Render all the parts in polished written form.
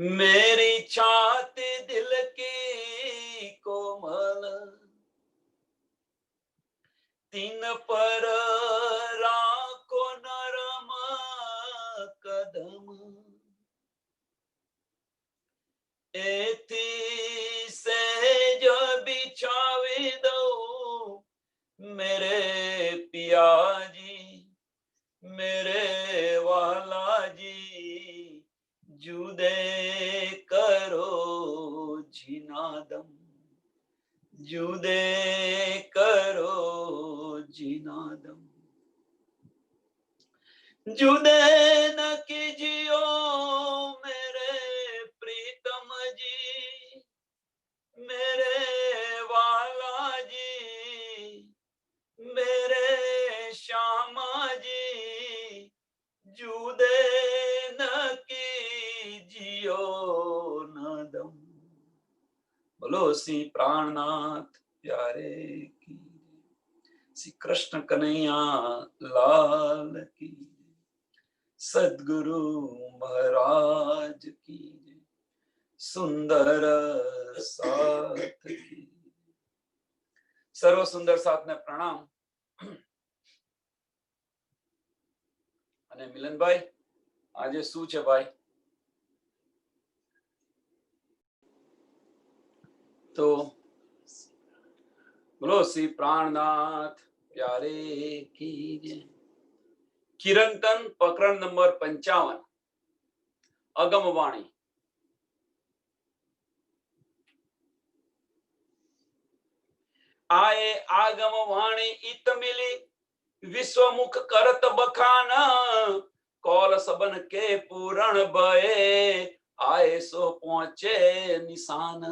मेरी छाती दिल की कोमल, तीन पर राखो नरम कदम, एथी सहज बिछावी दो मेरे पिया जी, मेरे वाला जी, जुदे करो जिनादम, जुदे करो जिनादम, जुदे न कीजियो मेरे प्रीतम जी, मेरे वाला जी, मेरे श्यामा जी, जुदे न कीजियो नादम। बोलो श्री प्राणनाथ प्यारे की, श्री कृष्ण कन्हैया लाल की, सद्गुरु महाराज की, सुंदर साथ की। सर्व सुंदर साथ ने प्रणाम। અને મિલનભાઈ આજે શું છે ભાઈ? તો બોલો શ્રી પ્રાણનાથ પ્યારે કી જય। કિરંતન પ્રકરણ નંબર 55 અગમવાણી। આએ આગમવાણી ઈત મિલી, विश्वमुख करत बखान, कौल सबन के पूरण भये, आए सो पहुंचे निशान।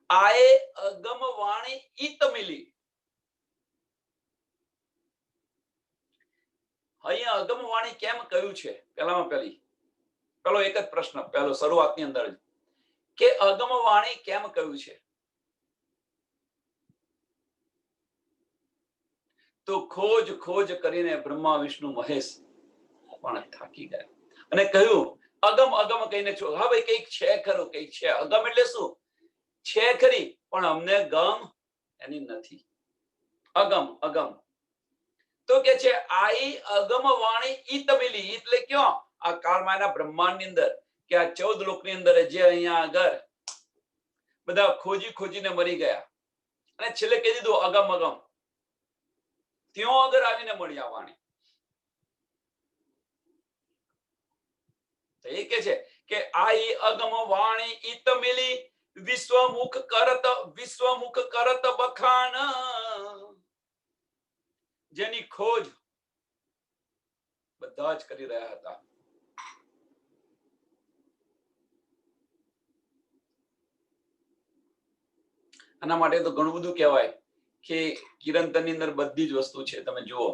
आए अगम वाणी इत मिली। અહીંયા અગમ વાણી કેમ કહ્યું છે? પહેલામાં પહેલો એક જ પ્રશ્ન, પહેલો શરૂઆતની અંદર જ કે અગમ વાણી કેમ કહ્યું છે? તો ખોજ ખોજ કરીને બ્રહ્મા વિષ્ણુ મહેશ પણ થાકી ગયા અને કહ્યું અગમ અગમ કહીને છો, હા ભાઈ કઈક છે ખરું, કઈક છે। અગમ એટલે શું છે ખરી, પણ અમને ગમ એની નથી। અગમ અગમ તો કે છે આઈ અગમ વાણી ઈત મિલી, એટલે ક્યાં? આ કાળમાના બ્રહ્માંડની અંદર કે આ 14 લોકની અંદર જે અહીંયા આગળ બધા ખોજી ખોજીને મરી ગયા અને છેલ્લે કહી દીધું અગમ અગમ, ત્યો આગળ આવીને મળી આ વાણી। તો એ કે છે કે આઈ અગમ વાણી ઈત મિલી, વિશ્વમુખ કરત બખાન, જેની ખોજ બધા જ કરી રહ્યા હતા। આના માટે તો ઘણું બધું કહેવાય કે કિરંતનની અંદર બધી જ વસ્તુ છે। તમે જુઓ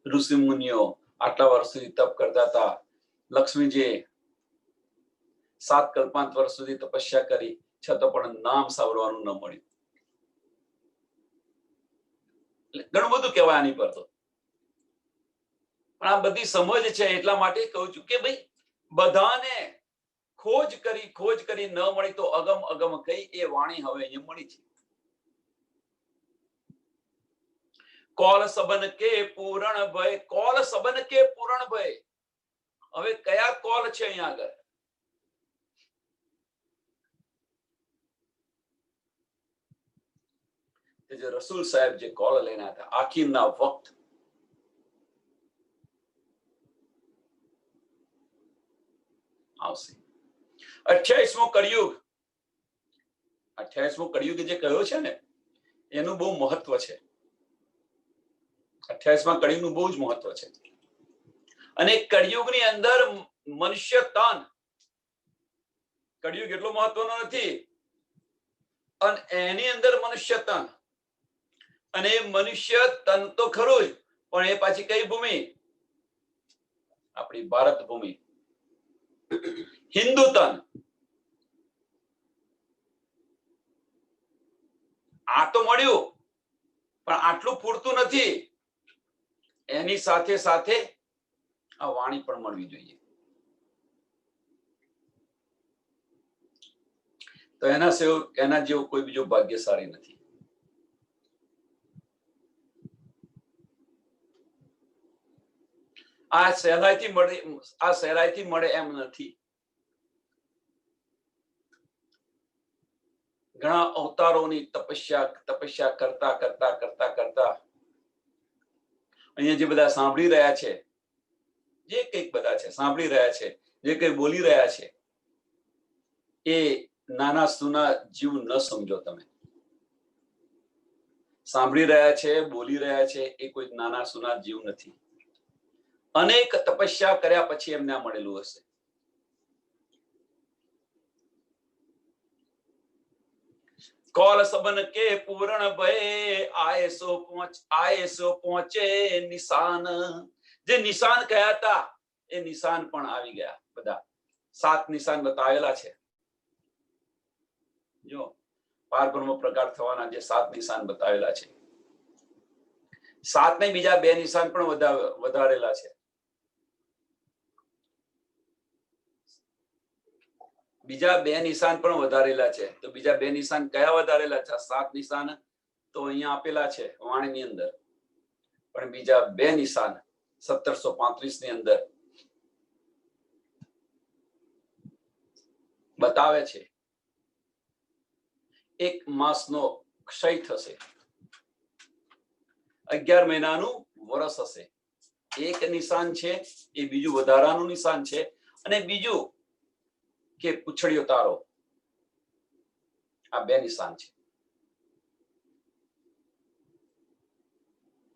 ઋષિ મુનિઓ આટલા વર્ષ સુધી તપ કરતા હતા, લક્ષ્મીજી 7 કલ્પાંત વર્ષ સુધી તપસ્યા કરી છતાં પણ નામ સાંભળવાનું ન મળ્યું। ઘણું બધું કહેવાય આની પર તો, પણ આ બધી સમજ છે એટલા માટે કહું છું કે ભાઈ બધાને ખોજ કરી ન મળી તો અગમ અગમ કઈ એ વાણી હવે અહીંયા મળી છે। કોલ સબન કે પૂરણ ભય, કોલ સબન કે પૂરણ ભય, હવે કયા કોલ છે અહીંયા આગળ? જે રસૂલ સાહેબ જે કોલ લઈને હતા આખીરના વખત, આવશે 28મો કળિયુગ। 28મો કળિયુગ જે કહ્યો છે ને એનું બહુ મહત્વ છે। 28મા કળિયુગનું બહુ જ મહત્વ છે। અને કળિયુગની અંદર મનુષ્ય તન, કળિયુગ એટલો મહત્વનો નથી, અને એની અંદર મનુષ્ય તન, અને મનુષ્ય તન તો ખરું જ, પણ એ પાછી કઈ ભૂમિ? આપણી ભારત ભૂમિ, હિન્દુ તન। આ તો મળ્યું, પણ આટલું પૂરતું નથી, એની સાથે સાથે આ વાણી પણ મળવી જોઈએ। તો એના જેવો કોઈ બીજો ભાગ્યશાળી નથી. આ સહેલાઈથી મળે એમ નથી. ઘણા અવતારોની તપસ્યા કરતા કરતા કરતા કરતા અહીંયા જે બધા સાંભળી રહ્યા છે, જે કંઈક બધા છે સાંભળી રહ્યા છે, જે કંઈ બોલી રહ્યા છે, એ નાના સૂના જીવ ન સમજો. તમે સાંભળી રહ્યા છે, બોલી રહ્યા છે, એ કોઈ નાના સૂના જીવ નથી. અનેક તપસ્યા કર્યા પછી એમને આ મળેલું હશે. कौल सबन के पूर्ण भय आए सो पहुंचे निशान. જે નિશાન કયા હતા એ નિશાન પણ આવી ગયા. બધા 7 નિશાન બતાવેલા છે. જો પારબ્રહ્મ પ્રગટ થવાના જે 7 નિશાન બતાવેલા છે, 7 ને બીજા 2 નિશાન પણ વધારેલા છે. બીજા 2 નિશાન પણ વધારેલા છે. તો બીજા 2 નિશાન કયા વધારેલા છે? 7 નિશાન તો અહીંયા આપેલા છે વાણીની અંદર, પણ બીજા 2 નિશાન 1735 ની અંદર બતાવે છે. 1 માસનો ક્ષય થશે, 11 મહિનાનું વર્ષ હશે. એક નિશાન છે એ બીજું વધારાનું નિશાન છે, અને બીજું કે પૂછડીયો તારો. આ 2 નિશાન છે,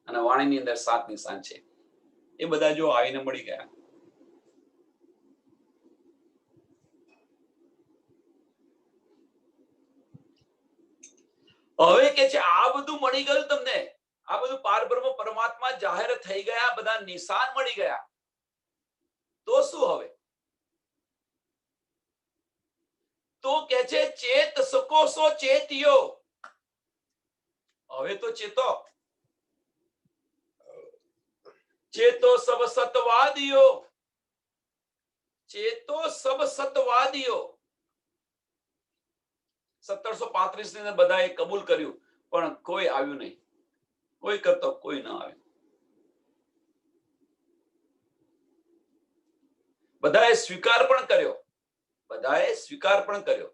અને વાણીની અંદર 7 નિશાન છે. એ બધા જો આવીને મળી ગયા. હવે કે છે આ બધું મળી ગયું તમને, આ બધું પારબ્રહ્મ પરમાત્મા જાહેર થઈ ગયા, બધા નિશાન મળી ગયા, તો શું હવે? તો કે છે ચેત સકો સો ચેતિયો. હવે તો ચેતો. ચેતો સબ સતવાદીઓ, ચેતો સબ સતવાદીઓ. 1735 ની અંદર બધાએ કબૂલ કર્યું, પણ કોઈ આવ્યું નહીં. કોઈ કરતો કોઈ ના આવ્યું. બધાએ સ્વીકાર પણ કર્યો,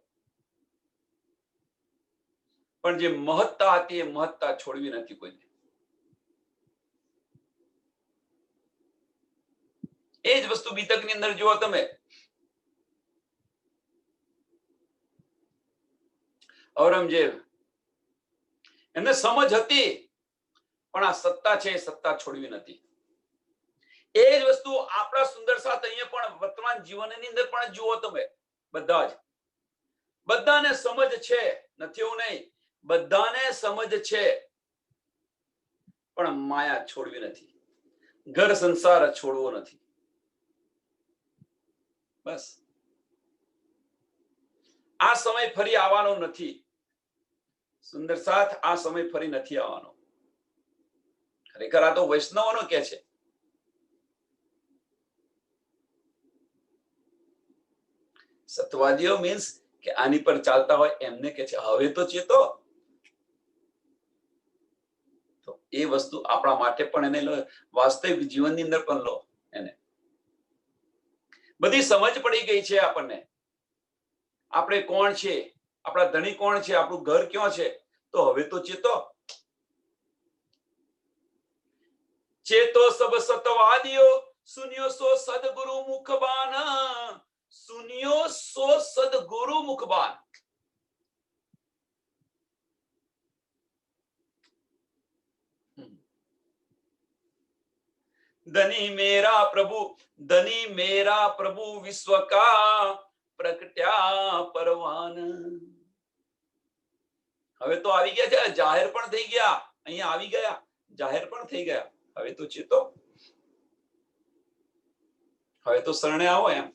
પણ જે મહત્તા હતી એ મહત્તા છોડવી નથી કોઈને. એ જ વસ્તુ બીતકની અંદર જુઓ તમે. ઔરંગઝેબ, એમને સમજ હતી, પણ આ સત્તા છે એ સત્તા છોડવી નથી. એ જ વસ્તુ આપણા સુંદર સાથ અહીંયા પણ વર્તમાન જીવનની અંદર પણ જુઓ તમે. બધાને સમજ છે, નથી એવું નહીં, બધાને સમજ છે, પણ માયા છોડવી નથી, ઘર સંસાર છોડવો નથી. બસ આ સમય ફરી આવવાનો નથી. સુંદર સાથ, આ સમય ફરી નથી આવવાનો. ખરેખર આ તો વૈષ્ણવનો કે છે. સત્વાદીઓ મીન્સ કે આની પર ચાલતા હોય એમને કે છે હવે તો ચેતો. તો એ વસ્તુ આપણા માટે પણ એને વાસ્તવિક જીવનની અંદર પણ લો. એને બધી સમજ પડી ગઈ છે આપણને. આપણે કોણ છે, આપણા ધણી કોણ છે, આપણું ઘર ક્યાં છે, તો હવે તો ચેતો. ચેતો સબ સતવાદીઓ, સુનિયો સો સદગુરુ મુખબાન. સુનિયો સો સદગુરુ મુખબાન. धनी मेरा प्रभु विश्व का प्रगट्या परवान. હવે તો આવી ગયા છે, જાહેર પણ થઈ ગયા. અહીંયા આવી ગયા, જાહેર પણ થઈ ગયા. હવે તો ચેતો, હવે તો શરણે આવો એમ.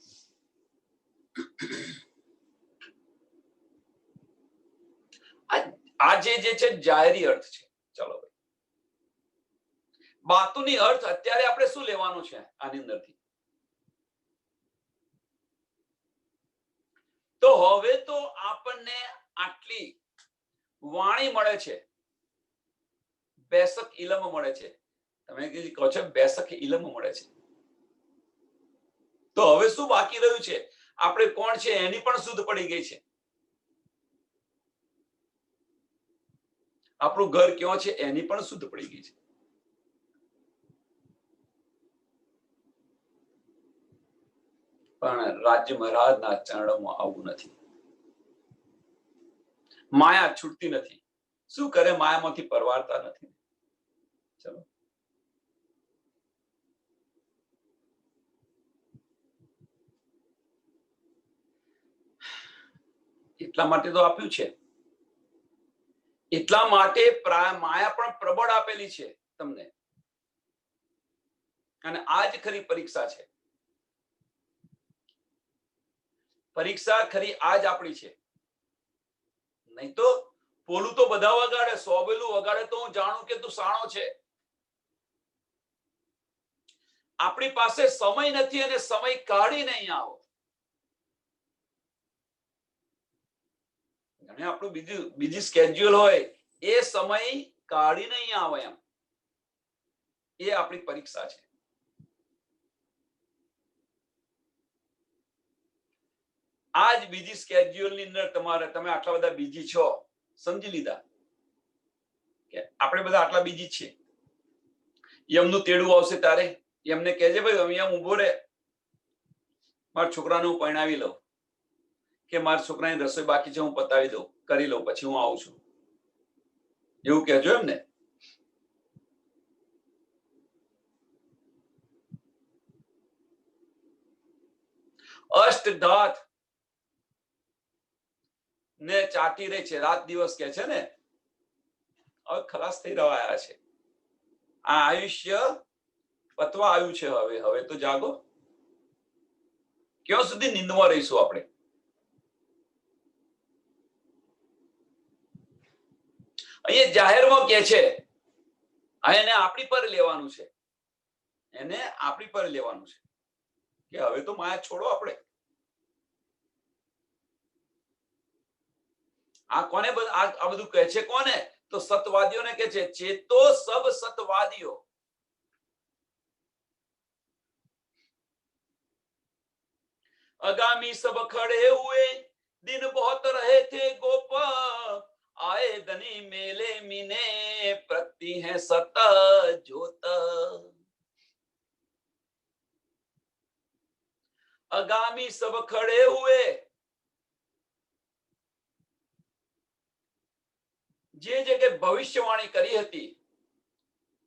આ જે છે જાહેરી અર્થ છે. ચલો ભાઈ, બાતુની અર્થ અત્યારે આપણે શું લેવાનું છે આની અંદરથી? તો હવે તો આપણને એમને આટલી વાણી મળે છે, બેસક ઇલમ મળે છે. તમે કહો છો બેસક ઇલમ મળે છે, તો હવે શું બાકી રહ્યું છે? આપણે કોણ છે એની પણ શુદ્ધ પડી ગઈ છે. આપણું ઘર ક્યાં છે એની પણ શુદ્ધ પડી ગઈ છે. પણ રાજ્ય મહારાજના ચરણોમાં આવું નથી. માયા છૂટતી નથી. શું કરે? માયામાંથી પરવારતા નથી. ચલો, એટલા માટે તો આપ્યું છે. એટલા માટે માયા પણ પ્રબળ આપેલી છે તમને. અને આ જ ખરી પરીક્ષા છે. પરીક્ષા ખરી આજ આપણી છે. નહીં તો પોલું તો બધા વગાડે, સોબેલું વગાડે તો હું જાણું કે તું સાણો છે. આપણી પાસે સમય નથી અને સમય કાઢીને અહીંયા આવો. અને આપણું બીજી સ્કેડ્યુલ હોય, એ સમય કાઢીને અહીંયા આવે એમ. એ આપણી પરીક્ષા છે. આજ બીજી સ્કેડ્યુલ ની અંદર તમે આટલા બધા બીજી છો, સમજી લીધા કે આપણે બધા આટલા બીજી છીએ. એમનું તેડું આવશે તારે એમને કહેજે ભાઈ અહીંયા ઉભો રહે, મારા છોકરાને હું પરણાવી લઉં, કે મારા છોકરાની રસોઈ બાકી છે હું પતાવી દઉં, કરી લઉં, પછી હું આવું છું, એવું કહેજો એમને. અષ્ટધાત ને ચાટી રહી છે, રાત દિવસ કે છે ને, હવે ખલાસ થઈ રહ્યા છે. આ આયુષ્ય પતવા આવ્યું છે. હવે તો જાગો. ક્યાં સુધી નિંદમાં રહીશું આપણે? અહીંયા જાહેરમાં કે છે, એને આપણી પર લેવાનું છે, એને આપણી પર લેવાનું છે કે હવે તો માયા છોડો આપણે. આ કોને આ બધું કહે છે? કોને? તો સતવાદીઓને કહે છે, ચેતો સબ સતવાદીઓ. अगामी सब खड़े हुए दिन बहुत रहे थे गोप आए धनी मेले मीने प्रति है सत जोत. अगामी सब खड़े हुए, જે જગ્યાએ ભવિષ્યવાણી કરી હતી.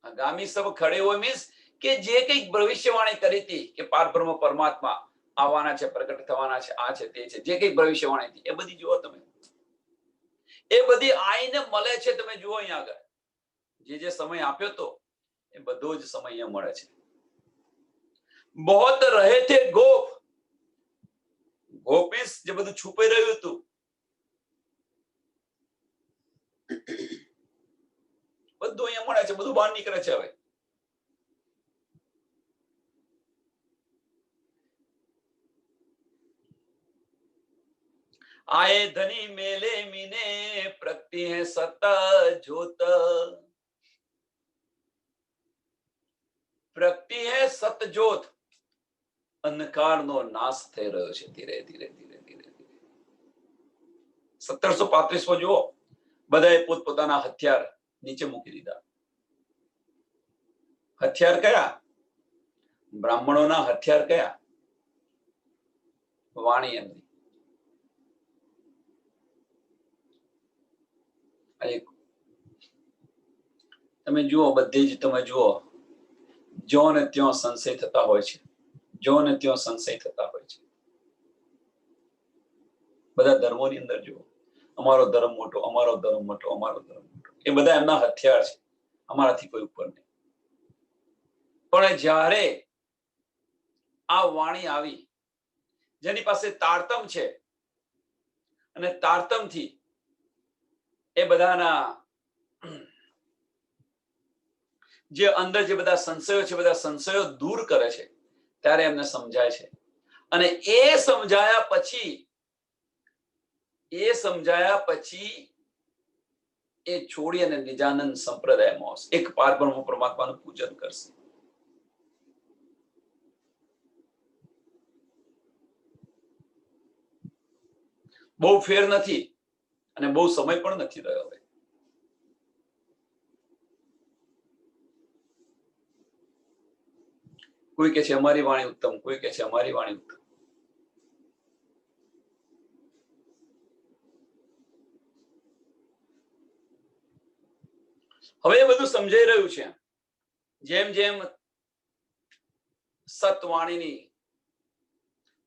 આગામી સબ ખડે હોય મીન્સ કે જે કંઈક ભવિષ્યવાણી કરી હતી કે પારબ્રહ્મ પરમાત્મા આવવાના છે, પ્રગટ થવાના છે, આ છે, તે છે, જે કંઈક ભવિષ્યવાણી હતી એ બધી જુઓ તમે. એ બધી આઈને મળે છે. તમે જુઓ અહીંયા આગળ જે સમય આપ્યો તો એ બધો જ સમય અહીંયા મળે છે. બહોત રહે થે ગોપ. ગોપીસ જે બધું છુપાઈ રહ્યું હતું, બધું અહીંયા મળે છે, બધું બહાર નીકળે છે. હવે आए धनी मेले मीने प्रगति है सत जोत. પ્રગતિ હે સતજોત. અંધકારનો નાશ થઈ રહ્યો છે ધીરે ધીરે ધીરે ધીરે ધીરે. 1735 જુઓ, બધાએ પોતપોતાના હથિયાર નીચે મૂકી દીધા. હથિયાર કયા? બ્રાહ્મણોના હથિયાર કયા? વાણી એમની. તમે જુઓ, બધી જ તમે જુઓ, જો ને ત્યાં સંશય થતા હોય છે, જો ને ત્યાં સંશય થતા હોય છે. બધા ધર્મોની અંદર જુઓ, અમારો ધર્મ મોટો, અમારો ધર્મ મોટો, અમારો ધર્મ મોટો. એ બધા એમના હથિયાર છે, અમારાથી કોઈ ઉપર નહીં. પણ જ્યારે આ વાણી આવી, જેની પાસે તારતમ છે, અને તારતમથી એ બધાના જે અંદર જે બધા સંશયો છે, બધા સંશયો દૂર કરે છે, ત્યારે એમને સમજાય છે. અને એ સમજાયા પછી એ સમજાયા પછી એ છોડી અને નિજાનંદ સંપ્રદાયમાં આવશે, એક પારબ્રહ્મ પરમાત્માનું પૂજન કરશે. બહુ ફેર નથી અને બહુ સમય પણ નથી રહ્યો. હવે કોઈ કે છે અમારી વાણી ઉત્તમ, કોઈ કે છે અમારી વાણી ઉત્તમ. હવે એ બધું સમજાઈ રહ્યું છે. જેમ જેમ સતવાણીની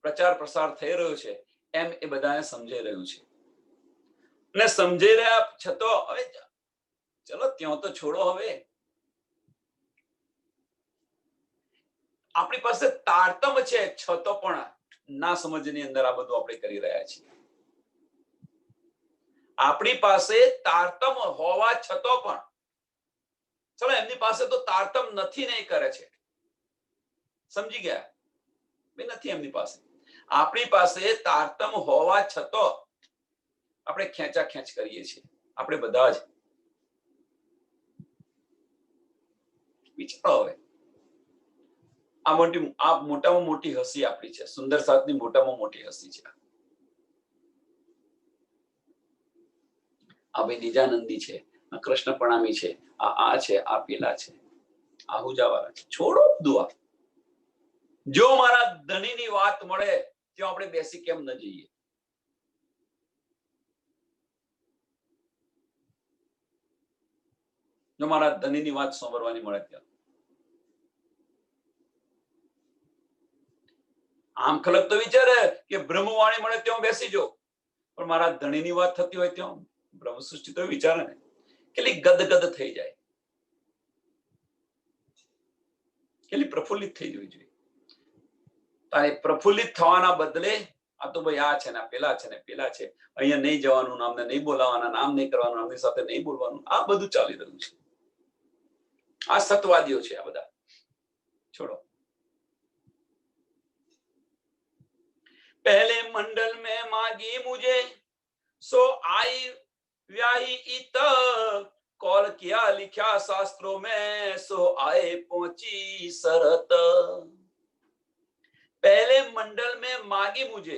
પ્રચાર પ્રસાર થઈ રહ્યો છે એમ એ બધાને સમજાઈ રહ્યું છે. અને સમજાઈ રહ્યા છતાં હવે ચલો ત્યાં તો છોડો. હવે આપણી પાસે તારતમ છે છતાં પણ ના સમજની અંદર આ બધું આપણે કરી રહ્યા છીએ. આપણી પાસે તારતમ હોવા છતાં પણ ચલો એમની પાસે તો તારતમ નથી ને કરે છે. સમજી ગયા? નથી એમની પાસે. આપણી પાસે તારતમ હોવા છતાં આપણે ખેંચા ખેંચ કરીએ છીએ. આપણે બધા જ વિચારો. હવે આ મોટામાં મોટી હસી આપણી છે. સુંદર સાથની મોટામાં મોટી હસી છે. આ ભાઈ નિજાનંદી છે, આ કૃષ્ણ પ્રણામી છે, આ છે, આ પેલા છે, આહુજાવાળા છે. છોડો દુઆ. જો મારા ધણીની વાત મળે ત્યાં આપણે બેસી કેમ ન જઈએ? જો મારા ધણીની વાત સાંભળવાની મળે ત્યાં આમ ખલક તો વિચારે કે બ્રહ્મવાણી મળે ત્યાં બેસી જો, પણ મારા ધણીની વાત થતી હોય ત્યાં બ્રહ્મ સૃષ્ટિ તો વિચારે ને કેટલી ગદગદ થઈ જાય, કેટલી પ્રફુલ્લિત થઈ જવી જોઈએ. તારે પ્રફુલ્લિત થવાના બદલે આ તો ભાઈ આ છે ને પેલા છે ને પેલા છે, અહીંયા નહીં જવાનું, નામને નહીં બોલાવાના, નામ નહીં કરવાનું, નામની સાથે નહીં બોલવાનું, આ બધું ચાલી રહ્યું છે. આ સતવાદીઓ છે. આ બધા છોડો. पहले मंडल में मांगी मुझे सो आई व्याही इत, कॉल किया लिखा शास्त्रों में सो आए पहुंची शरत. पहले मंडल में मांगी मुझे.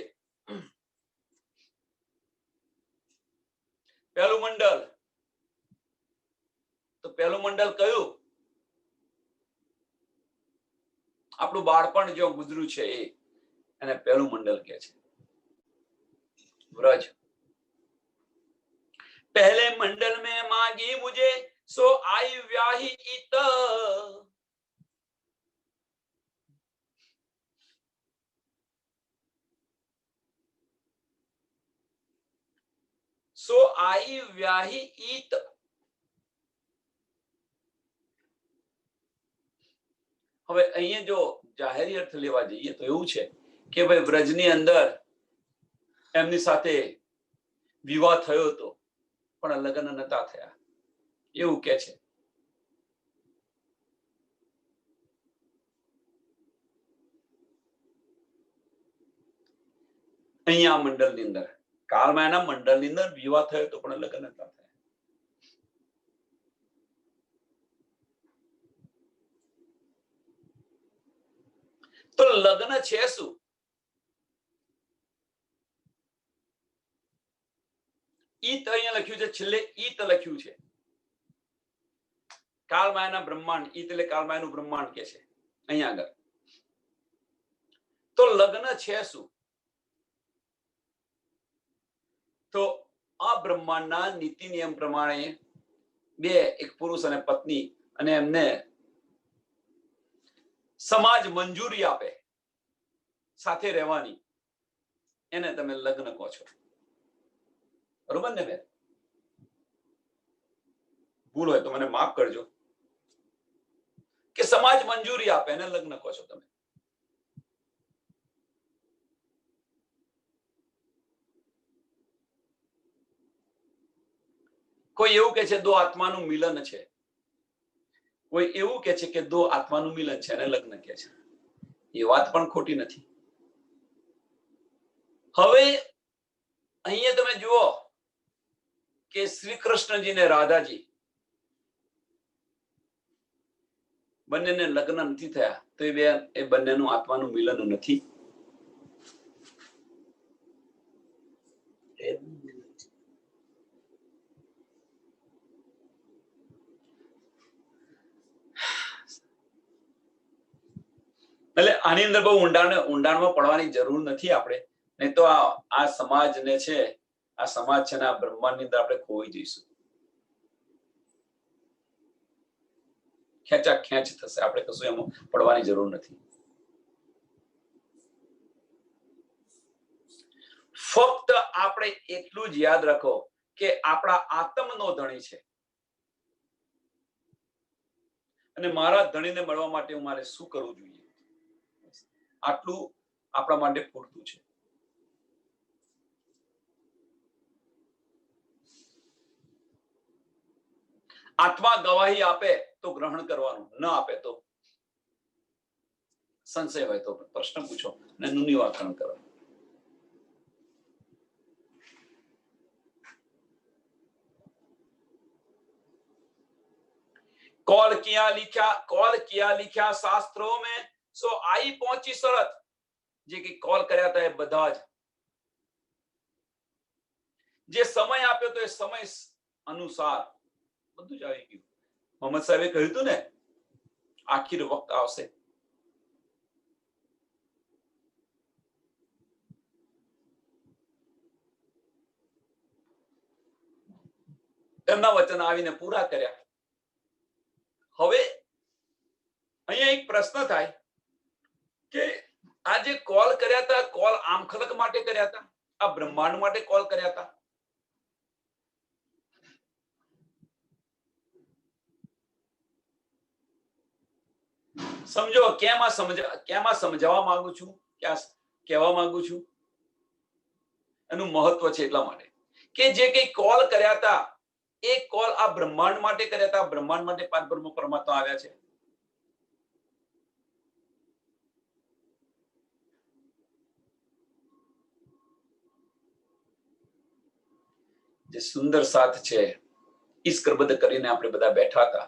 પહેલું મંડળ તો પહેલું મંડળ કયું? આપણું બાળપણ જો ગુજર્યું છે એ અને પહેલું મંડળ કે છે વ્રજ. पहले मंडल में मांगी मुझे सो आई व्याही इत, सो आई व्याही इत. હવે અહીંયા જો જાહેરી અર્થ લેવા જઈએ તો એવું છે કે ભાઈ વ્રજની અંદર એમની સાથે વિવાહ થયો હતો પણ લગ્ન નતા થયા એવું કે છે. અહીંયા મંડળની અંદર કાળમાના મંડળની અંદર વિવાહ થયો હતો પણ લગ્ન નતા થયા. તો લગ્ન છે શું? ઈત અહીંયા લખ્યું છે, છેલ્લે ઈત લખ્યું છે. કાળમાયાના બ્રહ્માંડ, ઈત એટલે કાળમાયાનું બ્રહ્માંડ કે છે અહીંયા આગળ. તો લગ્ન છે શું? તો આ બ્રહ્માંડના નીતિ નિયમ પ્રમાણે બે, એક પુરુષ અને પત્ની, અને એમને સમાજ મંજૂરી આપે સાથે રહેવાની, એને તમે લગ્ન કહો છો. બરોબર ને બેન? ભૂલ હોય તો મને માફ કરજો કે સમાજ મંજૂરી આપે એને લગ્ન કહો છો તમે. કોઈ એવું કે છે દો આત્માનું મિલન છે, કોઈ એવું કે છે કે દો આત્માનું મિલન છે અને લગ્ન કે છે. એ વાત પણ ખોટી નથી. હવે અહીંયા તમે જુઓ કે શ્રી કૃષ્ણજી ને રાધાજી બંનેને લગ્ન નથી થયા તો એ બંનેનું આત્માનું મિલન નથી. એટલે આની અંદર બહુ ઊંડાણમાં પડવાની જરૂર નથી આપણે, નહીં તો આ સમાજને છે, આ સમાજ છે ને આ બ્રહ્માંડની અંદર આપણે ખોઈ જઈશું. ખેંચા ખેંચ થશે, આપણે કશું એમાં પડવાની જરૂર નથી. ફક્ત આપણે એટલું જ યાદ રાખો કે આપણા આત્મનો ધણી છે અને મારા ધણીને મળવા માટે મારે શું કરવું જોઈએ, આટલું આપણા માટે પૂરતું છે. આત્મા ગવાહી આપે તો ગ્રહણ કરવાનું, ન આપે તો સંશય હોય તો પ્રશ્ન પૂછો અને એનું નિવારણ કરો. कॉल किया लिखा शास्त्रों में सो आई पहुंची शरत, જે કે કોલ કર્યા હતા એ બધા જ જે સમય આપ્યો તો એ સમય અનુસાર બધું જ આવી ગયું. મોહમ્મદ સાહેબે કહ્યું હતું ને આખિર વખત આવશે. એમના વચન આવીને પૂરા કર્યા. હવે અહીંયા એક પ્રશ્ન થાય કે આ જે કોલ કર્યા હતા, કોલ આમ ખલક માટે કર્યા હતા, આ બ્રહ્માંડ માટે કોલ કર્યા હતા. સમજો કેમ આ સમજાવવા માંગુ છું, ક્યાં કહેવા માંગુ છું, એનું મહત્વ છે એટલા માટે કે જે કઈ કોલ કર્યા હતા એ કોલ આ બ્રહ્માંડ માટે કર્યા હતા. બ્રહ્માંડ માટે પરબ્રહ્મ પરમાત્મા આવ્યા છે. જે સુંદર સાથ છે ઈશ્કરબદ્ધ કરીને આપણે બધા બેઠા હતા,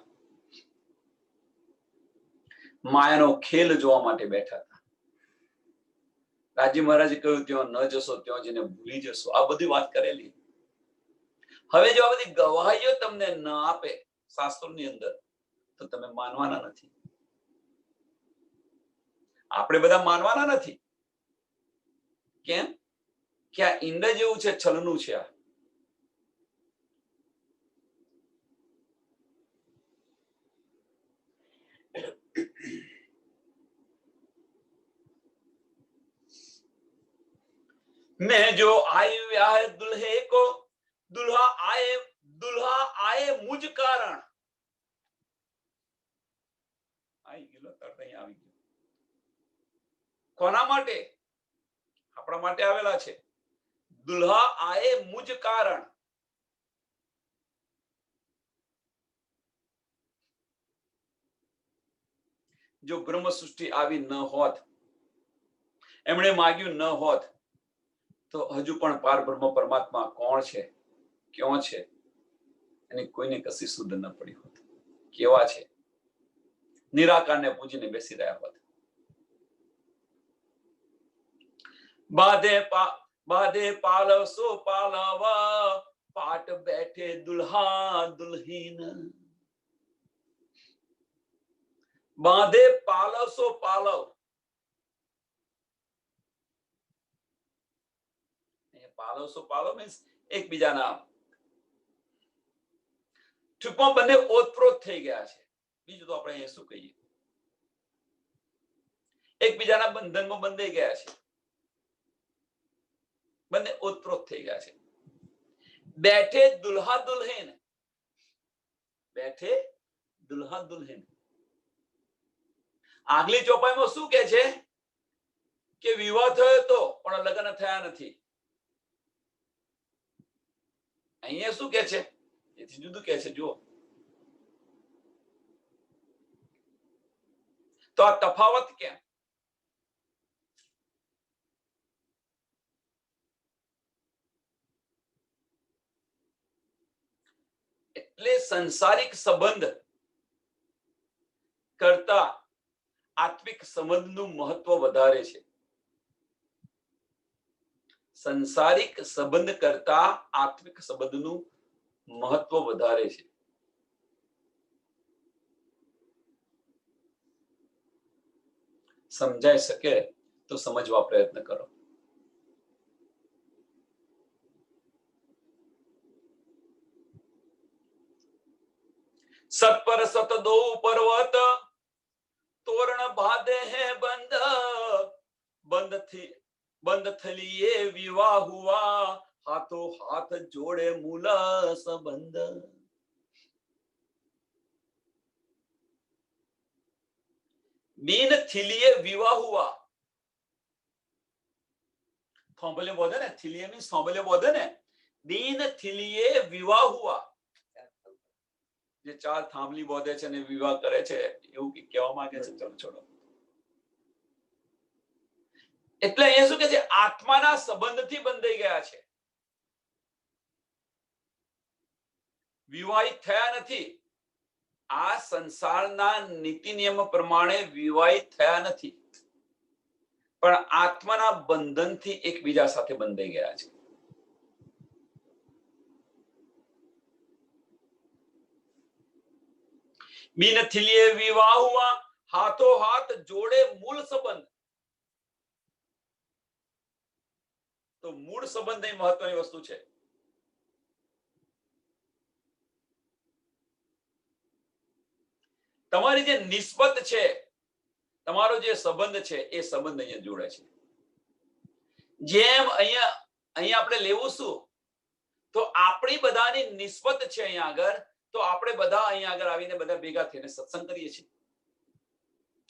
માયાનો ખેલ જોવા માટે બેઠા હતા. રાજી મહારાજે કહ્યું ત્યાં ન જશો ત્યાં જઈને ભૂલી જશો, આ બધી વાત કરેલી. હવે જો આ બધી ગવાહીઓ તમને ન આપે શાસ્ત્રોની અંદર તો તમે માનવાના નથી. આપણે બધા માનવાના નથી. કેમ કે આ ઈંડ જેવું છે, છલનું છે. આ मैं जो आयु व्याह दुल्हे को दुल्हा आए मुझ कारण. આવી ગયો તરત અહીં આવી ગયો. કોના માટે? આપણા માટે આવેલા છે. દુલ્હા આએ મુझ કારણ. જો બ્રહ્મ સૃષ્ટિ આવી ન હોત, એમણે માગ્યું ન હોત તો હજુ પણ પાર બ્રહ્મ પરમાત્મા કોણ છે, ક્યાં છે, એની કોઈને કશી સુધ ન પડી હોત. કેવા છે, નિરાકારને પૂજીને બેસી રહ્યા હોત. બાધે પાલવસો પાલવા પાટ બેઠે દુલ્હા દુલ્હીન. બાંધે પાલવસો પાલવ. પાલવસો પાલવ મીન્સ એકબીજાના ટૂંકમાં બંને ઓતપ્રોત થઈ ગયા છે. બીજું તો આપણે અહીંયા શું કહીએ, એકબીજાના બંધનમાં બંધાઈ ગયા છે, બંને ઓતપ્રોત થઈ ગયા છે. બેઠે દુલ્હા દુલ્હેન, બેઠે દુલ્હા દુલ્હેન. આગલી ચોપાઈમાં શું કે છે કે વિવાહ થયો તો પણ લગ્ન થયા નથી. અહીંયા શું કે છે એથી જુદું કે છે. જુઓ તો આ તફાવત કેમ? એટલે સંસારિક સંબંધ કરતા આત્મિક સંબંધનું મહત્વ વધારે છે. સંસારિક સંબંધ કરતા આત્મિક સંબંધનું મહત્વ વધારે છે. સમજાઈ શકે તો સમજવા પ્રયત્ન કરો. સત પર સત દો પર્વત તોરણ બાંધે હે બંધ થલીએ વિવાહ હુઆ હાથો હાથ જોડે મૂલ સંબંધ. બીન થીલીએ વિવાહ હુઆ. થોંભલે બોધે ને, થીલીએ મીન્સ થોંભલે બોધે ને. બીન થીલીએ વિવાહ હુઆ. જે ચાર થાંભલી બોધે છે ને વિવાહ કરે છે એવું કહેવા માંગે છે. ચલો છોડો. એટલે અહીંયા શું કે છે, આત્માના સંબંધથી બંધાઈ ગયા છે, વિવાહિત થયા નથી. આ સંસારના નીતિ નિયમ પ્રમાણે વિવાહિત થયા નથી, પણ આત્માના બંધનથી એકબીજા સાથે બંધાઈ ગયા છે. બિન થીલીએ વિવાહ હુઆ હાથો હાથ જોડે મૂળ સંબંધ. તો મૂળ સંબંધ એ મહત્વની વસ્તુ છે. તમારી જે નિસ્બત છે, તમારો જે સંબંધ છે એ સંબંધ અહીંયા જોડે છે. જેમ અહીંયા આપણે લેવું શું, તો આપણી બધાની નિસ્બત છે અહીંયા આગળ, તો આપણે બધા અહીંયા આગળ આવીને બધા ભેગા થઈને સત્સંગ કરીએ છીએ.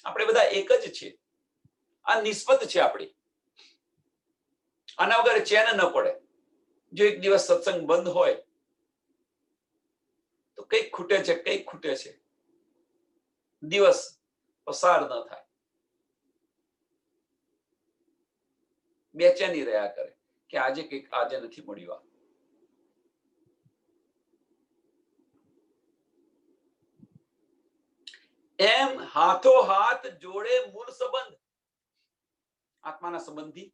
આપણે બધા એક જ છીએ. આ નિસ્બત છે આપણી. આના વગર ચેન ન પડે. જો એક દિવસ સત્સંગ બંધ હોય તો કંઈક ખૂટે છે, કંઈક ખૂટે છે. દિવસ પસાર ન થાય, બેચેની રહ્યા કરે કે આજે કંઈક આજે નથી મળ્યું. એમ હાથો હાથ જોડે મૂળ સંબંધ આત્માના સંબંધથી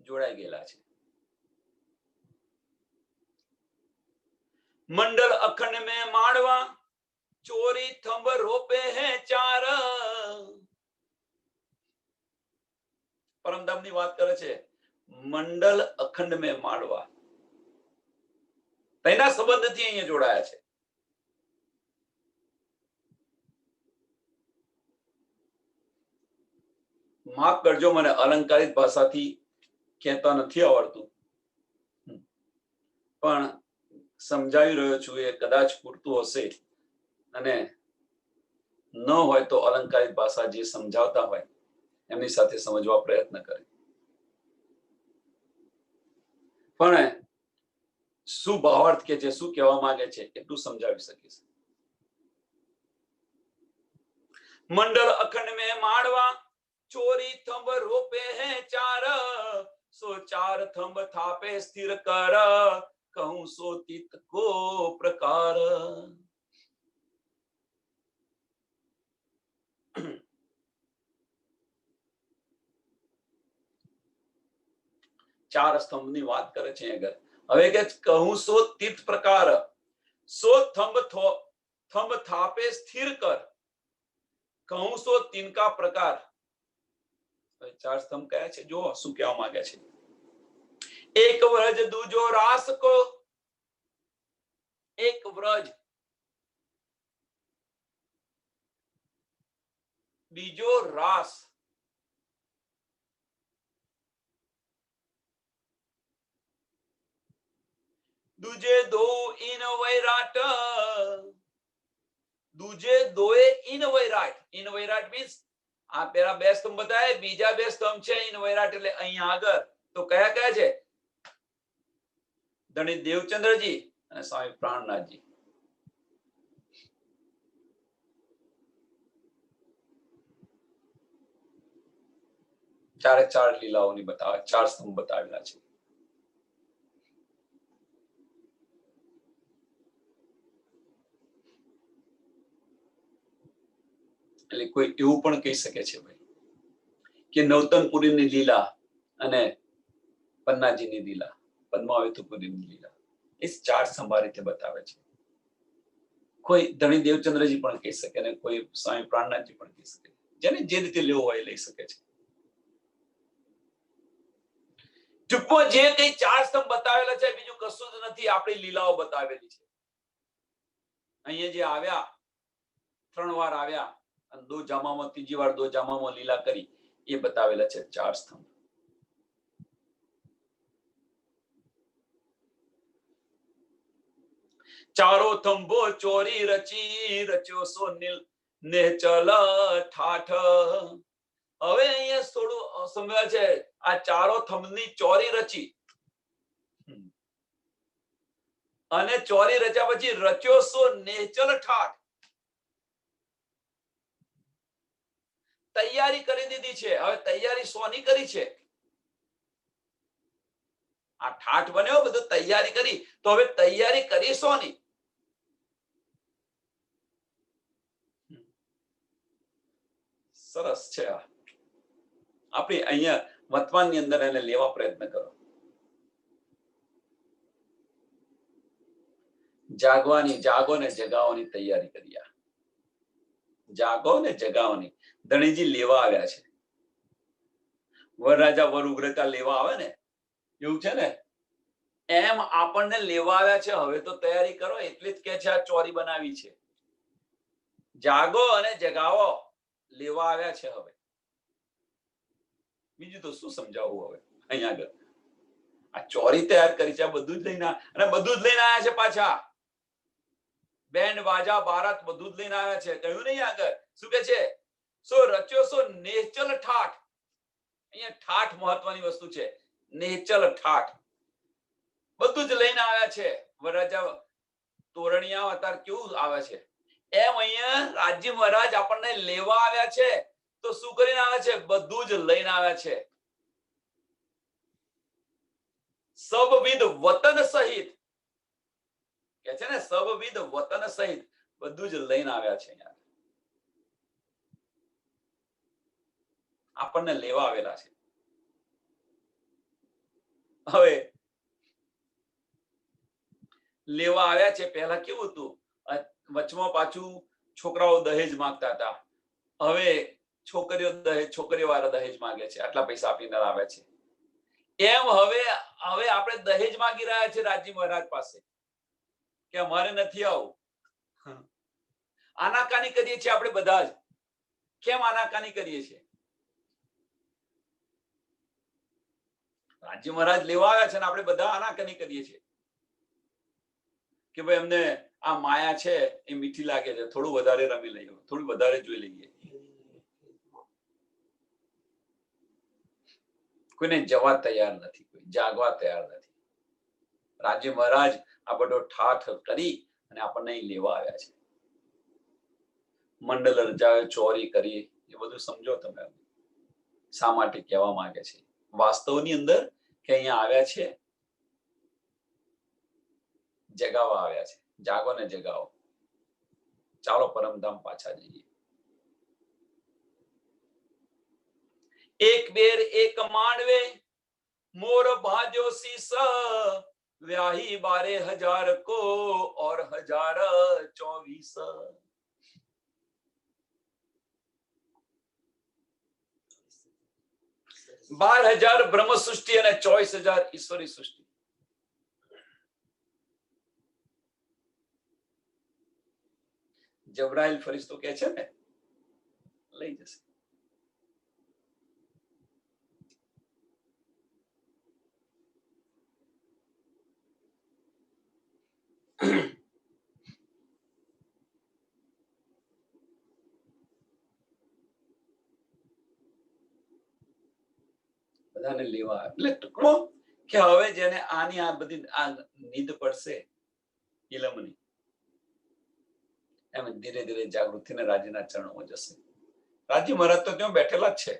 જોડાઈ ગયેલા છે. મંડળ અખંડ મેં માણવા ચોરી થંભ રોપે હે ચાર. પરમધામની વાત કરે છે. મંડળ અખંડ મેં માણવા, તેના સંબંધથી અહીંયા જોડાયા છે. માફ કરજો, મને અલંકારિક ભાષાથી કહેતા નથી આવડતું, પણ સમજાવી રહ્યો છું. એ કદાચ પૂરતું હશે, અને ન હોય તો અલંકારિક ભાષા જે સમજાવતા હોય એમની સાથે સમજવા પ્રયત્ન કરે. પણ શું ભાવાર્થ કે છે, શું કહેવા માંગે છે એટલું સમજાવી શકીશ. મંડળ અખંડ મેં માણવા ચોરી થંભ રોપે હે ચાર. સો ચાર થંભ થાપે સ્થિર કર કહું સો તિત કો પ્રકાર. ચાર સ્તંભની વાત કરે છે આગળ. હવે કે કહું સો તીર્થ પ્રકાર, સો થંભ થાપે સ્થિર કર કહું સો તિનકા પ્રકાર. ચાર સ્તંભ કયા છે જો શું કહેવા માંગે છે. એક વ્રજ દૂજો રાસ કો, એક વ્રજ બીજો રાસ. દૂજે દો ઇન વૈરાટ, દૂજે દોએ ઇન વૈરાટ. ઇન વૈરાટ મીન્સ આ પેલા બે સ્તંભ બતાવે, બીજા બે સ્તંભ છે ઇન વૈરાટ, એટલે અહીંયા આગળ તો કયા કયા છે? ધણી દેવચંદ્રજી અને સ્વામી પ્રાણનાથજી. ચારે ચાર લીલાઓની બતાવે, ચાર સ્તંભ બતાવેલા છે. એટલે કોઈ એવું પણ કહી શકે છે ભાઈ કે નવતનપુરીની લીલા અને પન્નાજીની લીલા, પદ્માવતીપુરીની લીલા, એ ચાર સ્તંભ રીતે બતાવે છે. કોઈ ધણી દેવચંદ્રજી પણ કહી શકે અને કોઈ સ્વામી પ્રાણનાથજી પણ કહી શકે, જેને જે રીતે લેવો હોય લઈ શકે છે. ટૂંકમાં જે કઈ ચાર સ્તંભ બતાવેલા છે બીજું કશું જ નથી, આપણી લીલાઓ બતાવેલી છે. અહીંયા જે આવ્યા 3 વાર આવ્યા અને 2 જામામાં, ત્રીજી વાર 2 જામામાં લીલા કરી, એ બતાવેલા છે ચાર સ્તંભ. ચારો થંભો ચોરી રચી, રચ્યો સો નિશ્ચલ ઠાઠ. હવે અહીંયા થોડું સમજાય છે, આ ચારો થંભની ચોરી રચી અને ચોરી રચ્યા પછી રચ્યો સો નિશ્ચલ ઠાઠ. તૈયારી કરી દીધી છે. હવે તૈયારી સોની કરી છે? આ ઠાઠ બન્યો, બધું તૈયારી કરી, તો હવે તૈયારી કરી સોની? સરસ છે. આપણે અહીંયા વર્તમાનની અંદર એને લેવા પ્રયત્ન કરો. જાગવાની, જાગો ને જગાવવાની તૈયારી કરી. જાગો ને જગાવવાની. ધણીજી લેવા આવ્યા છે. વરરાજા વર ઉગ્રતા લેવા આવે ને, એવું છે ને, એમ આપણને લેવા આવ્યા છે. હવે તો તૈયારી કરો, એટલે જ કે છે આ ચોરી બનાવી છે. જાગો અને જગાવો, લેવા આવ્યા છે. હવે બીજું તો શું સમજાવવું? હવે અહીંયા આગળ આ ચોરી તૈયાર કરી છે, આ બધું જ લઈને, અને બધું જ લઈને આવ્યા છે પાછા. બેન્ડ બાજા બારાત બધું જ લઈને આવ્યા છે. કહ્યું નહીં આગળ શું કે છે? સો રચ્યો સો નિશ્ચલ ઠાઠ. અહીંયા ઠાઠ મહત્વની વસ્તુ છે. નિશ્ચલ ઠાઠ બધું જ લઈને આવ્યા છે. વરરાજા તોરણિયા અત્યારે કેવું આવે છે, એમ અહીંયા રાજ્ય મહારાજ આપણને લેવા આવ્યા છે. તો શું કરીને આવ્યા છે? બધું જ લઈને આવ્યા છે. સબવિધ વતન સહિત કે છે ને, સબવિધ વતન સહિત બધું જ લઈને આવ્યા છે. આપણને લેવા આવેલા છે. હવે લેવા આવ્યા છે. પહેલા કેવું હતું? વચમાં પાછું છોકરાઓ દહેજ માંગતા હતા. હવે છોકરીઓ વાળા દહેજ માંગે છે. આટલા પૈસા આપીને આવે છે. એમ હવે આપણે દહેજ માંગી રહ્યા છે રાજ્ય મહારાજ પાસે કે અમારે નથી આવું. આનાકાની કરીએ છીએ આપણે બધા જ. કેમ આનાકાની કરીએ છીએ? રાજ્ય મહારાજ લેવા આવ્યા છે ને આપણે બધા આનાકાની કરીએ છીએ કે ભાઈ અમને આ માયા છે એ મીઠી લાગે છે, થોડું વધારે રમી લઈએ, થોડું વધારે જોઈ લઈએ. કોઈને જવા તૈયાર નથી, કોઈ જાગવા તૈયાર નથી. રાજ્ય મહારાજ આ બધો ઠાઠ કરી અને આપણને લેવા આવ્યા છે. મંડળ રચાવે, ચોરી કરી, એ બધું સમજો તમે શા માટે કહેવા માંગે છે. વાસ્તવની અંદર કે અહીંયા આવ્યા છે, જગાવવા આવ્યા છે. જાગો ને જગાવો. ચાલો પરમધામ પાછા જઈએ. એક બેર એક માંડવે મોર ભાજો શીસ, વ્યાહી 12,000 को और 1024. બાર 12,000 બ્રહ્મ સૃષ્ટિ અને 24,000 ઈશ્વરી સૃષ્ટિ. જબરાઈલ ફરિશ્તો કે છે ને, લઈ જશે. બધાને લેવા. એટલે ટુકડો કે હવે જેને આની આ બધી આ નીંદ પડશે ઇલમની, એમ ધીરે ધીરે જાગૃત થઈને રાજ્યના ચરણોમાં જશે. રાજ્ય મહારાજ તો ત્યાં બેઠેલા જ છે,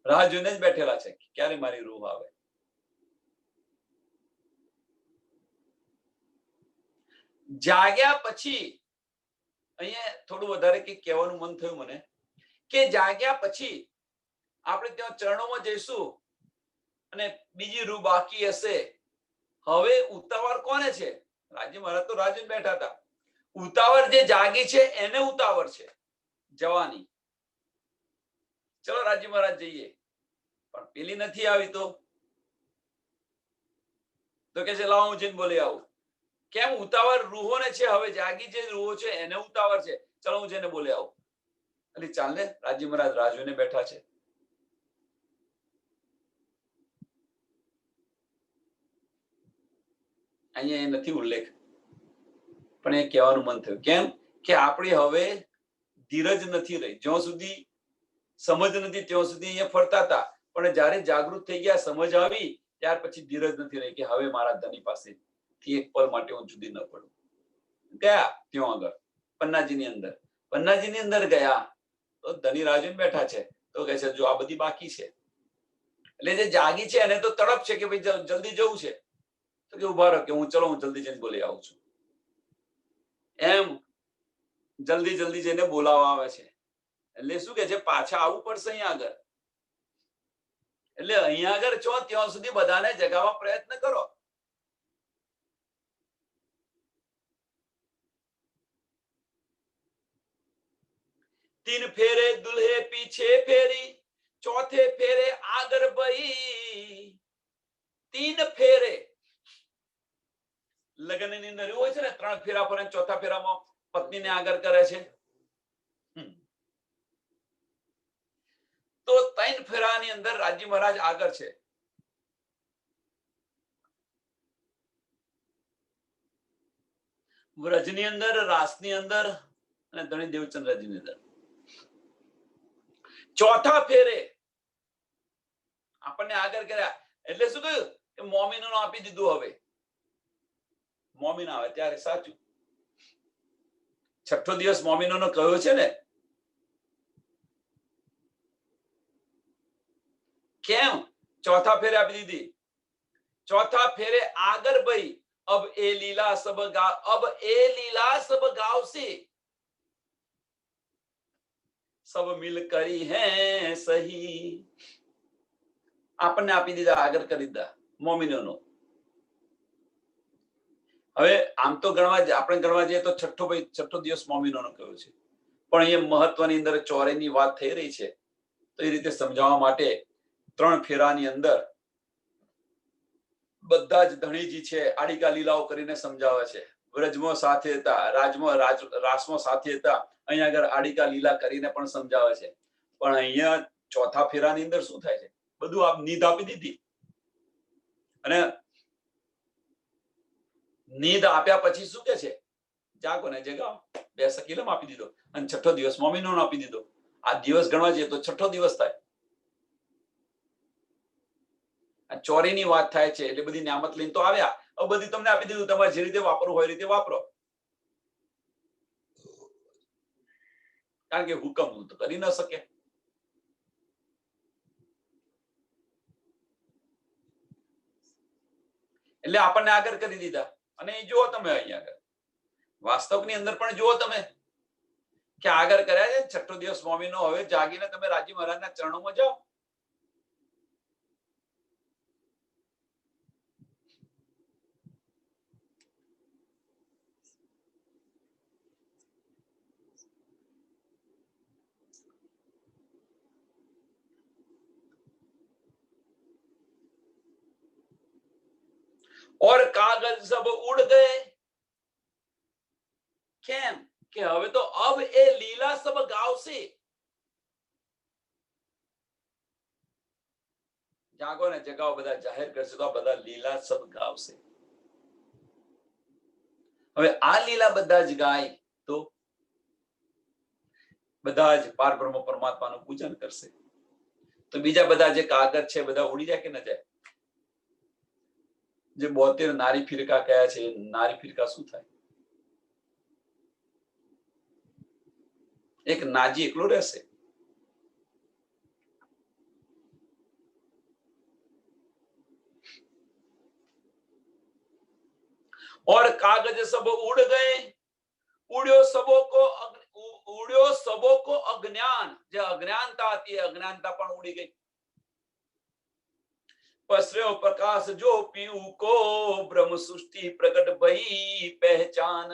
રાહ જોઈને જ બેઠેલા છે ક્યારે મારી રૂહ આવે. જાગ્યા પછી અહીંયા થોડું વધારે કંઈક કહેવાનું મન થયું મને કે જાગ્યા પછી આપણે ત્યાં ચરણોમાં જઈશું અને બીજી રૂ બાકી હશે. હવે ઉતાવળ કોને છે? રાજી મહારાજ તો રાજી બેઠા હતા. ઉતાવળ જે જાગી છે એને ઉતાવળ છે જવાની. ચલો રાજી મહારાજ જઈએ, પણ પેલી નથી આવી તો કે છે લાવો હું જઈને બોલી આવું. કેમ? ઉતાવળ રૂહોને છે. હવે જાગી જે રૂહો છે એને ઉતાવળ છે. ચલો હું જઈને બોલી આવું. એટલે ચાલ ને, રાજી મહારાજ રાહ જોઈને બેઠા છે. અહીંયા એ નથી ઉલ્લેખ, પણ એ કહેવાનું મન થયું. કેમ કે આપણી હવે ધીરજ નથી રહી. જ્યાં સુધી સમજ નથી ત્યાં સુધી અહીંયા ફરતા હતા, પણ જયારે જાગૃત થઈ ગયા, સમજ આવી, ત્યાર પછી ધીરજ નથી રહી કે હવે મારા ધણી પાસે થી એક પલ માટે હું જુદી ન પડું. ગયા ત્યાં આગળ પન્નાજીની અંદર. પન્નાજીની અંદર ગયા તો ધણી રાજુ બેઠા છે. તો કહે છે જો આ બધી બાકી છે. એટલે જે જાગી છે એને તો તડપ છે કે ભાઈ જલ્દી જવું છે. તો કે ઉભા રહો, કે હું ચલો હું જલ્દી જઈને બોલી આવું છું. એમ જલ્દી જલ્દી જઈને બોલાવવા આવે છે. એટલે શું કે છે, પાછા આવવું પડશે અહીંયા આગળ. એટલે અહીંયા આગળ છો ત્યાં સુધી બધાને જગાવવા પ્રયત્ન કરો. तीन फेरे दुल्हे पीछे फेरी, चौथे फेरे आगर बही. 3 फेरे લગ્નની અંદર એવું હોય છે ને, 3 ફેરા પર ચોથા ફેરામાં પત્નીને આગળ કરે છે. તો 3 ફેરાની અંદર રાજી મહારાજ આગળ છે. વ્રજની અંદર, રાસની અંદર અને ધણી દેવચંદ્રજીની અંદર. ચોથા ફેરે આપણને આગળ કર્યા. એટલે શું કહ્યું કે મોમીનો આપી દીધું. હવે મોમીન આવે ત્યારે સાચું. 6ઠ્ઠો દિવસ મોમીનો કહ્યો છે ને. કેમ? ચોથા ફેરે આપી દીધી. ચોથા ફેરે આગળ ભાઈ अब ए लीला सब गावसी, सब मिल કરી હે સહી. આપણને આપી દીધા, આગળ કરી દીધા મોમિનોનો. હવે આમ તો આપણે ગણવા જઈએ તો છઠ્ઠો દિવસ મોમિનોનો કહ્યો છે, પણ અહીંયા મહત્વની અંદર ચોરેની વાત થઈ રહી છે. તો એ રીતે સમજાવવા માટે 3 ફેરાની અંદર બધા જ ધણીજી છે આડિકા લીલાઓ કરીને સમજાવે છે. વ્રજમાં સાથે હતા, રાસમાં સાથે હતા, અહીંયા આગળ આડિકા લીલા કરીને પણ સમજાવે છે. પણ અહીંયા ચોથા ફેરાની અંદર શું થાય છે? બધું આપ નીંદ આપી દીધી, અને નીંદ આપ્યા પછી શું કે છે? જાગો ને જગાવો. 2 સકીલમ આપી દીધો, અને 6ઠ્ઠો દિવસ મોમીનો આપી દીધો. આ દિવસ ગણવા જઈએ તો 6ઠ્ઠો દિવસ થાય. ચોરીની વાત થાય છે એટલે બધી નિયામત લઈને તો આવ્યા. હવે બધી તમને આપી દીધું, તમારે જે રીતે વાપરવું હોય એ રીતે વાપરો. કારણ કે હુકમ તો કરી ન શકે. એટલે આપણને આગળ કરી દીધા. અને એ જુઓ તમે અહીંયા આગળ વાસ્તવની અંદર પણ જુઓ તમે કે આગળ કર્યા છે. 6ઠ્ઠો દિવસ મોમીનો. હવે જાગીને તમે રાજી મહારાજના ચરણોમાં જાઓ. और कागज सब उड़ गए. કેમ? કે હવે તો अब એ લીલા सब ગાવશે. જાગો ને જગાવો, બધા જાહેર કરશે તો બધા લીલા સબ ગાવશે. હવે આ લીલા બધા જ ગાય તો બધા જ પારબ્રહ્મ પરમાત્માનું પૂજન કરશે. તો બીજા બધા જે કાગળ છે બધા ઉડી જાય કે ન જાય? જે 72 નારી ફિરકા કયા છે, નારી ફિરકા શું થાય? એક નાજી એકલો રહેશે. और कागज सब उड़ गए, उड़्यो सबो को ઉડ્યો સબો કો અજ્ઞાન, જે અજ્ઞાનતા હતી એ અજ્ઞાનતા પણ ઉડી ગઈ. पसर्यो प्रकाश जो पीऊ को ब्रह्म सृष्टि प्रकट भई पहचान.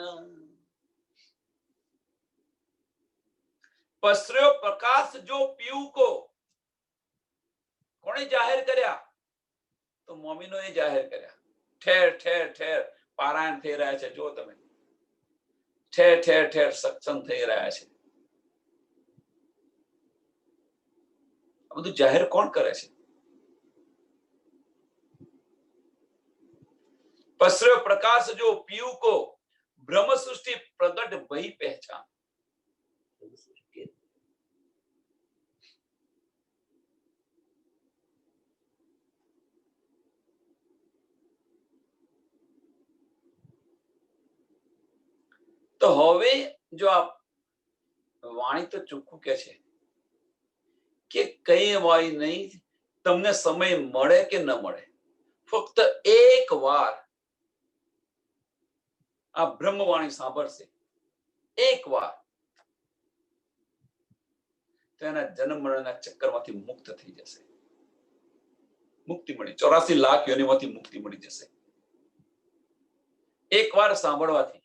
पसर्यो प्रकाश जो पीऊ को કોણે જાહેર કર્યા? તો મોમીનોએ જાહેર કર્યા. ઠેર ઠેર ઠેર પારાયણ થઈ રહ્યા છે. જો તમે ઠેર ઠેર ઠેર સત્સંગ થઈ રહ્યા છે. આ બધું જાહેર કોણ કરે છે? पसर्यो प्रकाश जो पीऊ को ब्रह्म सृष्टि प्रकट भई पहचान. तो હવે જો આપ વાણી તો ચોખ્ખું કે છે કે કઈ વાય નહીં, તમને સમય મળે કે ન મળે, ફક્ત એક વાર આ બ્રહ્મવાણી સાંભળશે, એક વાર, તો એના જન્મ મરણના ચક્કરમાંથી મુક્ત થઈ જશે. મુક્તિ મળી, 84 લાખ યોનિમાંથી મુક્તિ મળી જશે એક વાર સાંભળવાથી.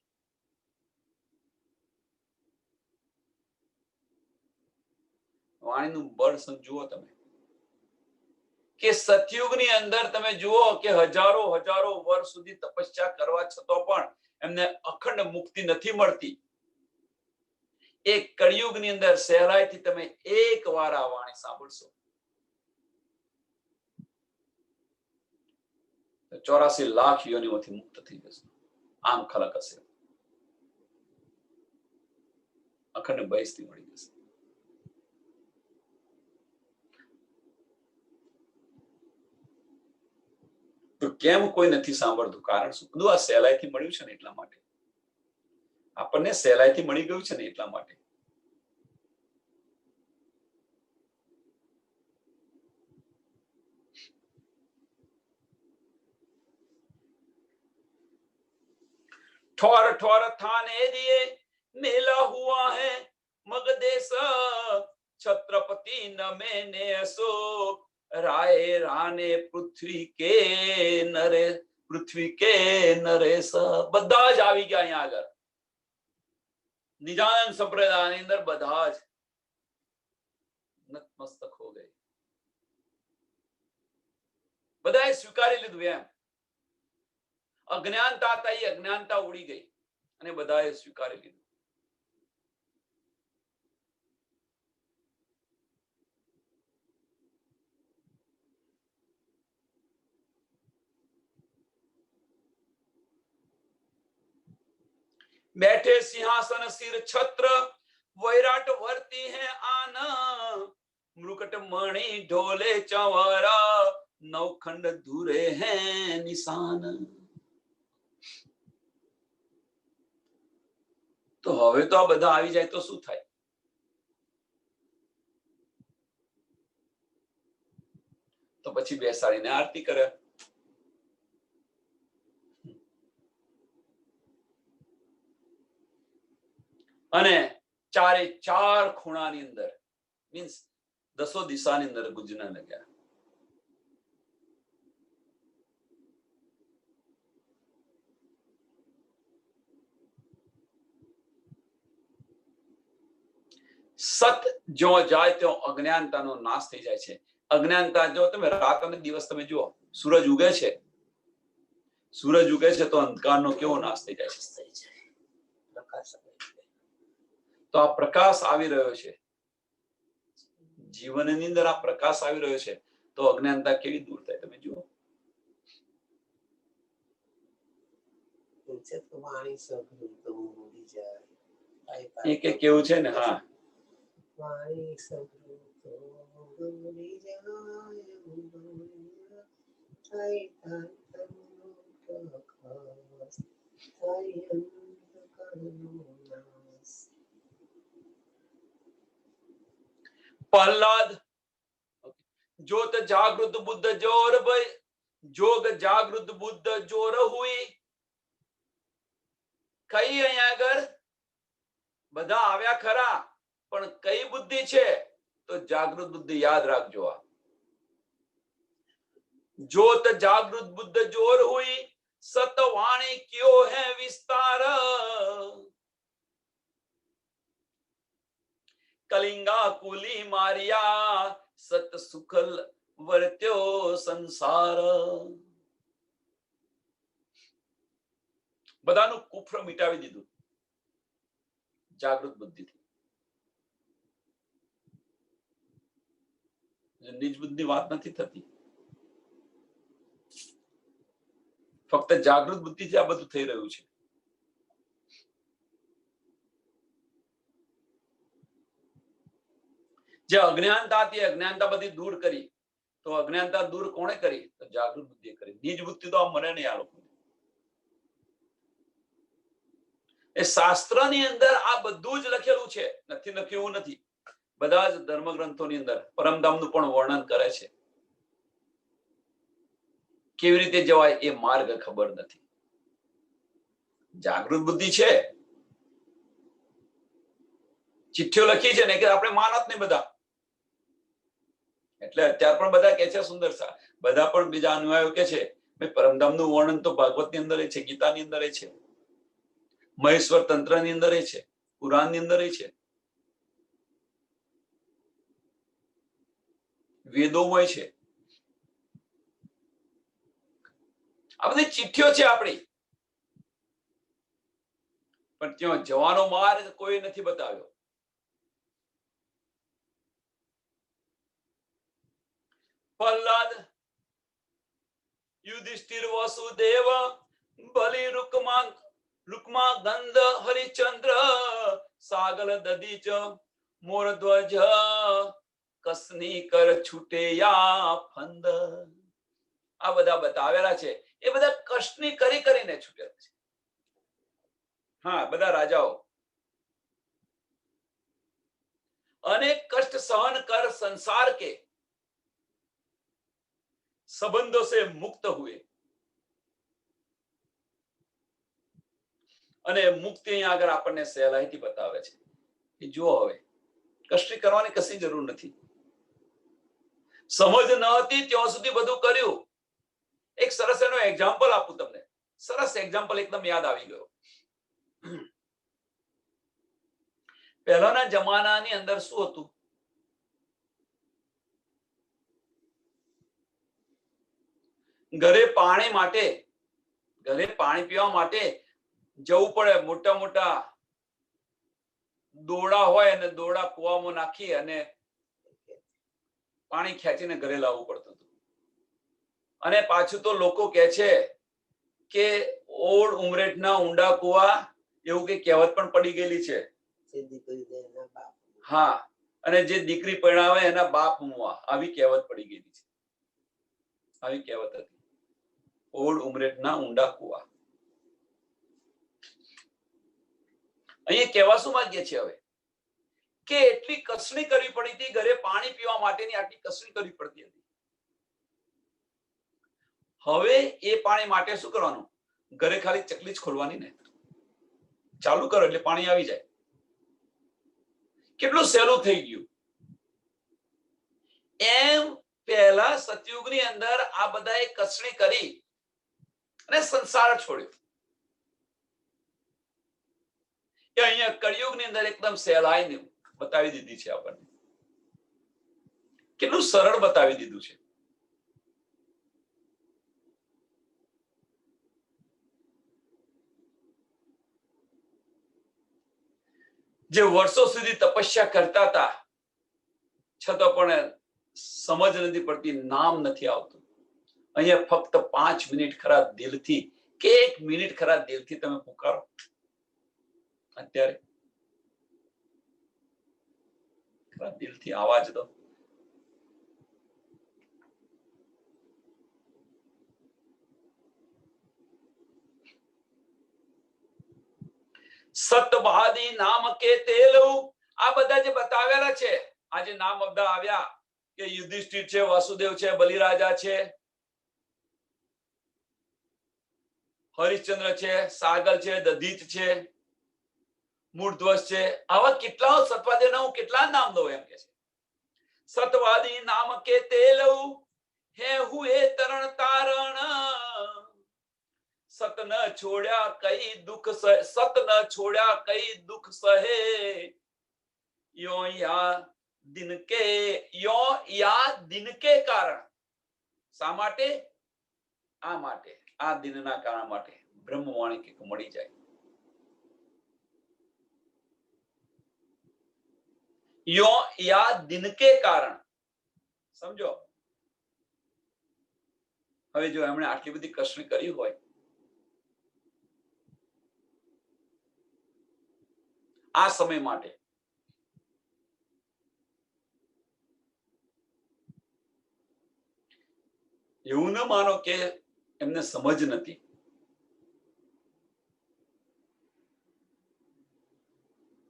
વાણીનું બળ સમજુઓ તમે કે સતયુગની અંદર તમે જુઓ કે હજારો હજારો વર્ષ સુધી તપસ્યા કરવા છતાં પણ એમને અખંડ મુક્તિ નથી મળતી. એક કળિયુગની અંદર સહેલાઈથી તમે એક વાર આ વાણી સાંભળશો, 84 લાખ યોનિઓથી મુક્ત થઈ જશે. આમ ખલક હશે, અખંડ ભયથી મળી જશે. તો કેમ કોઈ નથી સાંભળતું? કારણ શું? બધું આ સહેલાઈથી મળ્યું છે ને એટલા માટે. આપણને સહેલાઈથી મળી ગયું છે ને એટલા માટે. ठोर ठोर थाने दिए मेला हुआ है मगदेश, छत्रपति न मैंने अशोक राय राने पृथ्वी के नरेश. બધા જ આવી ગયા અહીંયા આગળ. નિજાનંદ સંપ્રદાયની અંદર બધા જ નતમસ્તક હો ગए. બધાએ સ્વીકારી લીધું. એમ અજ્ઞાનતા હતા એ અજ્ઞાનતા ઉડી ગઈ અને બધાએ સ્વીકારી લીધું. बैठे सिंहासन सिर छत्र वैराट वर्ती है आन, मृकट मणि ढोले चंवरा नवखंड धुरे हैं निशान. તો હવે તો આ બધા આવી જાય તો શું થાય? તો પછી બેસાડીને આરતી કરે. અને ચારે ચાર ખૂણાની અંદર મીન્સ 10 દિશાની અંદર ગુંજના લગ્યા. સત જો જાય તો અજ્ઞાનતાનો નાશ થઈ જાય છે. અજ્ઞાનતા જો તમે રાત અને દિવસ તમે જુઓ, સૂરજ ઉગે છે, સૂરજ ઉગે છે તો અંધકારનો કેવો નાશ થઈ જાય છે. તો આ પ્રકાશ આવી રહ્યો છે જીવનની અંદર, આ પ્રકાશ આવી રહ્યો છે તો અજ્ઞાનતા કેવી દૂર થાય તમે જુઓ. એક એક કેવું છે ને. હા, प्रहलाद जोत जागृत बुद्ध जोर भय, जोग जागृत बुद्ध जोर हुई. कई અહીંયા આગળ બધા આવ્યા ખરા, પણ કઈ બુદ્ધિ છે? તો જાગૃત બુદ્ધિ. યાદ રાખજો આ. જોત જાગૃત બુદ્ધ જોર હુઈ, સતવાણી ક્યો હે વિસ્તાર. કલિંગા કુલી મારિયા, સત સુખલ વર્ત્યો સંસાર. બધાનું કુફર મિટાવી દીધું જાગૃત બુદ્ધિથી. નિજ બુદ્ધિ વાત નથી થતી, ફક્ત જાગૃત બુદ્ધિથી આ બધું થઈ રહ્યું છે. જે અજ્ઞાનતા હતી, અજ્ઞાનતા બધી દૂર કરી. તો અજ્ઞાનતા દૂર કોણે કરી? તો જાગૃત બુદ્ધિએ કરી. નિજ બુદ્ધિ તો આ મને નહીં. આ લોકો એ શાસ્ત્રની અંદર આ બધું જ લખેલું છે, નથી લખ્યું નથી. બધા જ ધર્મગ્રંથોની અંદર પરમધામનું પણ વર્ણન કરે છે. કેવી રીતે જવાય એ માર્ગ ખબર નથી. જાગૃત બુદ્ધિ છે, ચિઠ્ઠીઓ લખી છે ને કે આપણે માનત નહીં બધા. એટલે અત્યારે પણ બધા કે છે સુંદર સા, બધા પણ બીજા અનુયાયીઓ કે છે પરમધામનું વર્ણન તો ભાગવતની અંદર છે, ગીતાની અંદર છે, મહેશ્વર તંત્રની અંદર છે, પુરાણની અંદર છે, વેદોમાં છે. આ બધી ચિઠ્ઠીઓ છે આપણી, પણ ત્યાં જવાનો માર્ગ કોઈ નથી બતાવ્યો. પ્રહલાદ, યુધિષ્ઠિર, વસુદેવ, બલિ, રૂકમા, ગંધ, હરિચંદ્ર, સાગર, દધીચ, મોરધ્વજ, કસની કર છૂટેયા ફંદ. આ બધા બતાવેલા છે. એ બધા કષ્ટની કરીને છૂટેલા છે. હા, બધા રાજાઓ. અનેક કષ્ટ સહન કર સંસાર કે, સંબંધો સે મુક્ત હુએ. અને મુક્તિ અહીંયા આગળ આપણને સહેલાઈથી બતાવે છે કે જો હવે કષ્ટ કરવાની કશી જરૂર નથી. સમજ ન હતી ત્યાં સુધી બધું કર્યું. એક સરસ એનો એક્ઝામ્પલ આપું તમને. સરસ એક્ઝામ્પલ એકદમ યાદ આવી ગયો. પહેલાના જમાનાની અંદર શું હતું? ઘરે પાણી પીવા માટે જવું પડે. મોટા મોટા દોરડા હોય અને દોરડા કુવામાં નાખી અને પાણી ખેંચીને ઘરે લાવવું પડતું હતું. અને પાછું તો લોકો કહે છે કે ઓળ ઉમરેઠના ઊંડા કુવા, એવું કે કહેવત પણ પડી ગયેલી છે. હા, અને જે દીકરી પરણાવે એના બાપ મુવા, આવી કહેવત પડી ગયેલી છે. આવી કહેવત હતી, ઓળ ઉમરેઠના ઊંડા કુવા. અહીંયા કહેવા શું માંગીએ છીએ હવે? કે એટલી કસણી કરવી પડી હતી, ઘરે પાણી પીવા માટેની આટલી કસણી કરવી પડતી હતી. હવે એ પાણી માટે શું કરવાનું? ઘરે ખાલી ચકલી જ ખોલવાની ને, ચાલુ કરો એટલે પાણી આવી જાય. કેટલું સહેલું થઈ ગયું. એમ પહેલા સતયુગની અંદર આ બધાએ કસણી કરી અને સંસાર છોડ્યો. કે અહીંયા કળિયુગની અંદર એકદમ સહેલાઈને બતાવી દીધી છે આપણને. કેટલું સરળ બતાવી દીધું છે. જે વર્ષો સુધી તપસ્યા કરતા હતા છતાં પણ સમજ નથી પડતી, નામ નથી આવતું. અહીંયા ફક્ત 5 મિનિટ ખરા દિલથી કે 1 મિનિટ ખરા દિલથી તમે પુકારો. અત્યારે ખરા દિલથી આવાજ દો. સતવાદી નામ કે તેલું, આ બધા જે બતાવેલા છે, આ જે નામ બધા આવ્યા કે યુધિષ્ઠિર છે, વાસુદેવ છે, બલિરાજા છે, હરિશ્ચંદ્ર છે, સાગર છે, દધીચ છે, મૂળધ્વજ છે, આવા કેટલા સત્વાદીના હું કેટલા નામ દઉં એમ કે છે. સતવાદી નામ કે તે લઉં હે હુએ તરણ તારણ, સત ન છોડ્યા કઈ દુઃખ સહે, સત ન છોડ્યા કઈ દુઃખ સહે, યો યા દિન કે, યો યા દિન કે કારણ. શા માટે? આ માટે, આ દિનના કારણ માટે બ્રહ્મવાણી કે મળી જાય. યો યા દિન કે કારણ. સમજો, હવે જો એમણે આટલી બધી કષ્ટ કરી હોય, આ સમય માટે, એવું ન માનો કે એમને સમજ નથી.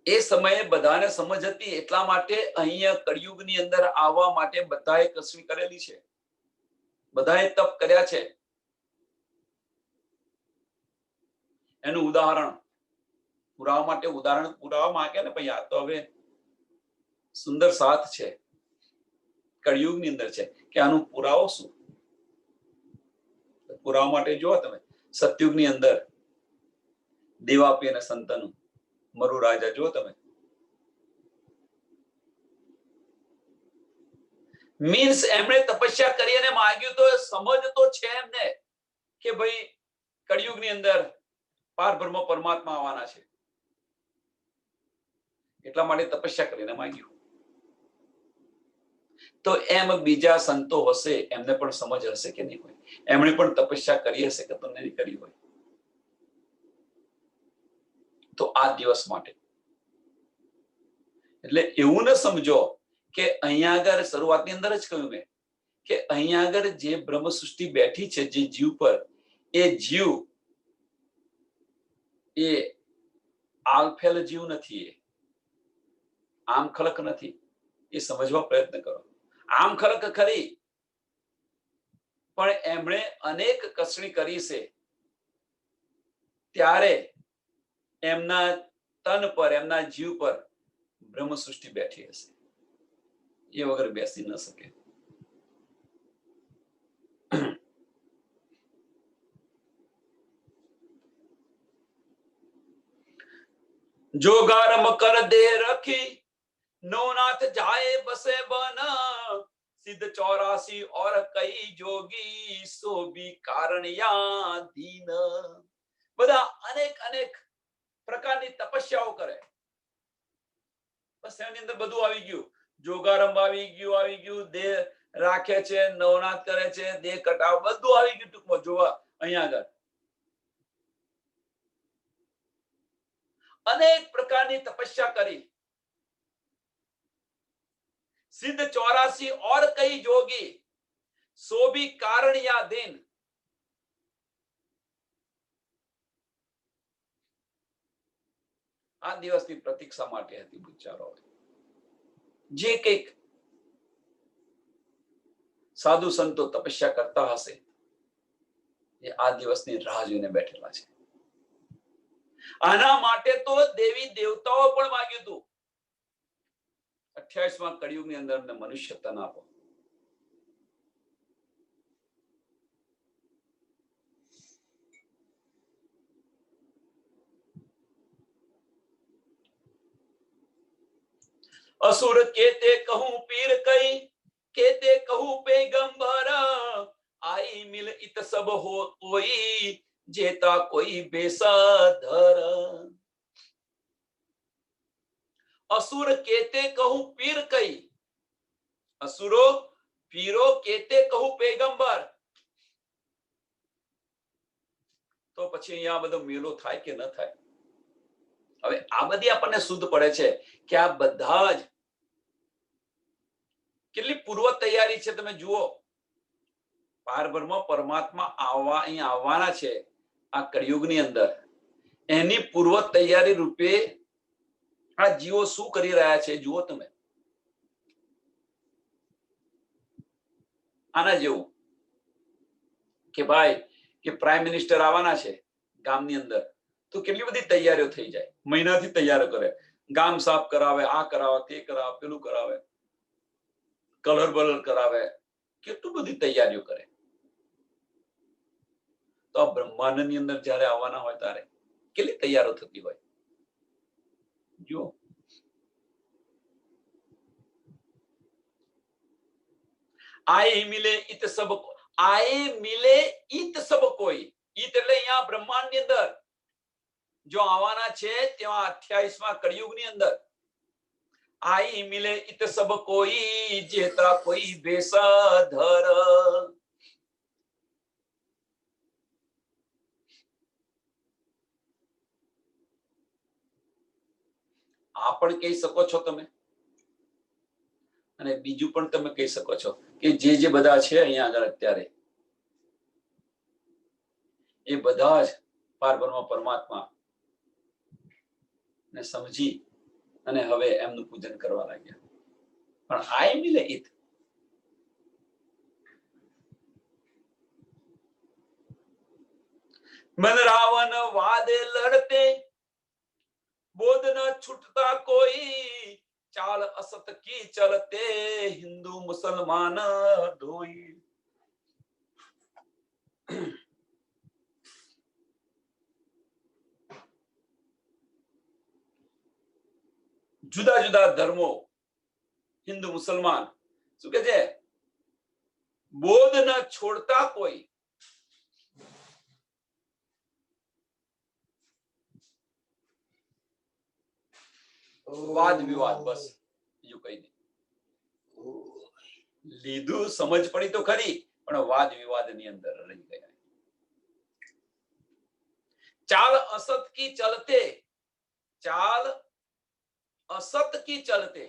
એ સમયે બધાને સમજ હતી, એટલા માટે અહીંયા કળિયુગની અંદર આવવા માટે બધાએ કસવી કરેલી છે, બધાએ તપ કર્યા છે. એનું ઉદાહરણ પુરાવા માટે ઉદાહરણ પુરાવા માંગે ને ભાઈ, આ તો હવે સુંદર સાથ છે, કળિયુગની અંદર છે, કે આનું પુરાવો શું? પુરાવા માટે જુઓ તમે, સતયુગની અંદર દેવાપી અને સંતનુ મરુ રાજા જુઓ તમે. મીન્સ એમણે તપસ્યા કરી અને માંગ્યું તો સમજ તો છે એમને કે ભાઈ કળિયુગની અંદર પારબ્રહ્મ પરમાત્મા આવવાના છે, એટલા માટે તપસ્યા કરીને માંગ્યું. તો એમ બીજા સંતો હશે, એમને પણ સમજ હશે કે નહીં હોય? એમણે પણ તપસ્યા કરી હશે કે તમને નહીં કરી હોય? તો આ દિવસ માટે, એટલે એવું ન સમજો કે અહીંયા આગળ શરૂઆતની અંદર જ કહ્યું મેં કે અહીંયા આગળ જે બ્રહ્મ સૃષ્ટિ બેઠી છે જે જીવ પર, એ જીવ એ આલફેલ જીવ નથી, એ આમ ખલક નથી. એ સમજવા પ્રયત્ન કરો. આમ ખલક ખરી, પણ એમણે અનેક કસણી કરી છે, ત્યારે એમના તન પર, એમના જીવ પર બ્રહ્મ સૃષ્ટિ બેઠી હશે. એ વગર બેસી ન શકે. જોગાર મકર દે રખી, નવનાથ જાય બસે બન, સિદ્ધ 84 और कई जोगी, સો ભી કારણિયા દીન. બધા અનેક અનેક પ્રકારની તપસ્યાઓ કરે. બસ એની અંદર બધું આવી ગયું. જોગારંભ આવી ગયું, દેહ રાખે છે, નવનાથ કરે છે, દેહ કટાવ, બધું આવી ગયું ટૂંકમાં જોવા અહીંયા આગળ. અનેક પ્રકારની તપસ્યા કરી. સિદ્ધ 84 और कई जोगी, સો ભી કારણિયા દીન. આ દિવસની પ્રતીક્ષા માટે હતી વિચારો. જે કંઈક સાધુ સંતો તપસ્યા કરતા હશે, એ આ દિવસની રાહ જોઈને બેઠેલા છે. આના માટે તો દેવી દેવતાઓ પણ માંગ્યું હતું, 28મા કળિયુગની અંદર અમને મનુષ્ય તન આપો. असुर केते कहूं पीर कई, केते कहूं पैगंबर, आई मिल इत सब हो कोई, जेता कोई बेसाधर. असुर केते कहूं पीर कई, असुरो પીરો કેતે કહું પેગંબર. તો પછી અહીંયા બધો મેલો થાય કે ન થાય? હવે આ બધી આપણને શુદ્ધ પડે છે કે આ બધા જ કેટલી પૂર્વ તૈયારી છે. તમે જુઓ, પારબ્રહ્મ પરમાત્મા અહીંયા આવવાના છે આ કળિયુગની અંદર, એની પૂર્વ તૈયારી રૂપે આ જીવો શું કરી રહ્યા છે જુઓ તમે. આના જેવું કે ભાઈ કે પ્રાઇમ મિનિસ્ટર આવવાના છે ગામની અંદર, તો કેટલી બધી તૈયારીઓ થઈ જાય, મહિનાથી તૈયારીઓ કરે, ગામ સાફ કરાવે, આ કરાવે, તે કરાવે, પેલું કરાવે, કલર બલર કરાવે, કેટલું બધી તૈયારીઓ કરે. તો આ બ્રહ્માંડની અંદર જયારે આવવાના હોય ત્યારે કેટલી તૈયારીઓ થતી હોય. જો આય મિલે ઈત સબ, આય મિલે ઈત સબ કોઈ, ઈત એટલે અહીંયા બ્રહ્માંડ ની અંદર જો આવવાના છે ત્યાં 28મા કળિયુગની અંદર આઈ મિલે ઈત સબ કોઈ, જેતા કોઈ બેસાધર. આ પણ કહી શકો છો તમે, અને બીજું પણ તમે કહી શકો છો કે જે બધા છે અહીંયા આગળ અત્યારે એ બધા જ પારબ્રહ્મ પરમાત્મા ને સમજી અને હવે એમનું પૂજન કરવા લાગ્યા. પણ આય મિલે ઈત, મન રાવણ વાદે લડતે, બોધ ન છૂટતા કોઈ, ચાલ અસત કી ચલતે, હિન્દુ મુસલમાન ધોઈ. જુદા જુદા ધર્મો, હિન્દુ મુસલમાન, શું કે છે, બોધ ન છોડતા કોઈ, વાદ વિવાદ, બસ બીજું કઈ નહીં. લીધું, સમજ પડી તો ખરી, પણ વાદ વિવાદ ની અંદર રહી ગયા. ચાલ અસત કી ચલતે, ચાલ અસત કી ચલતે,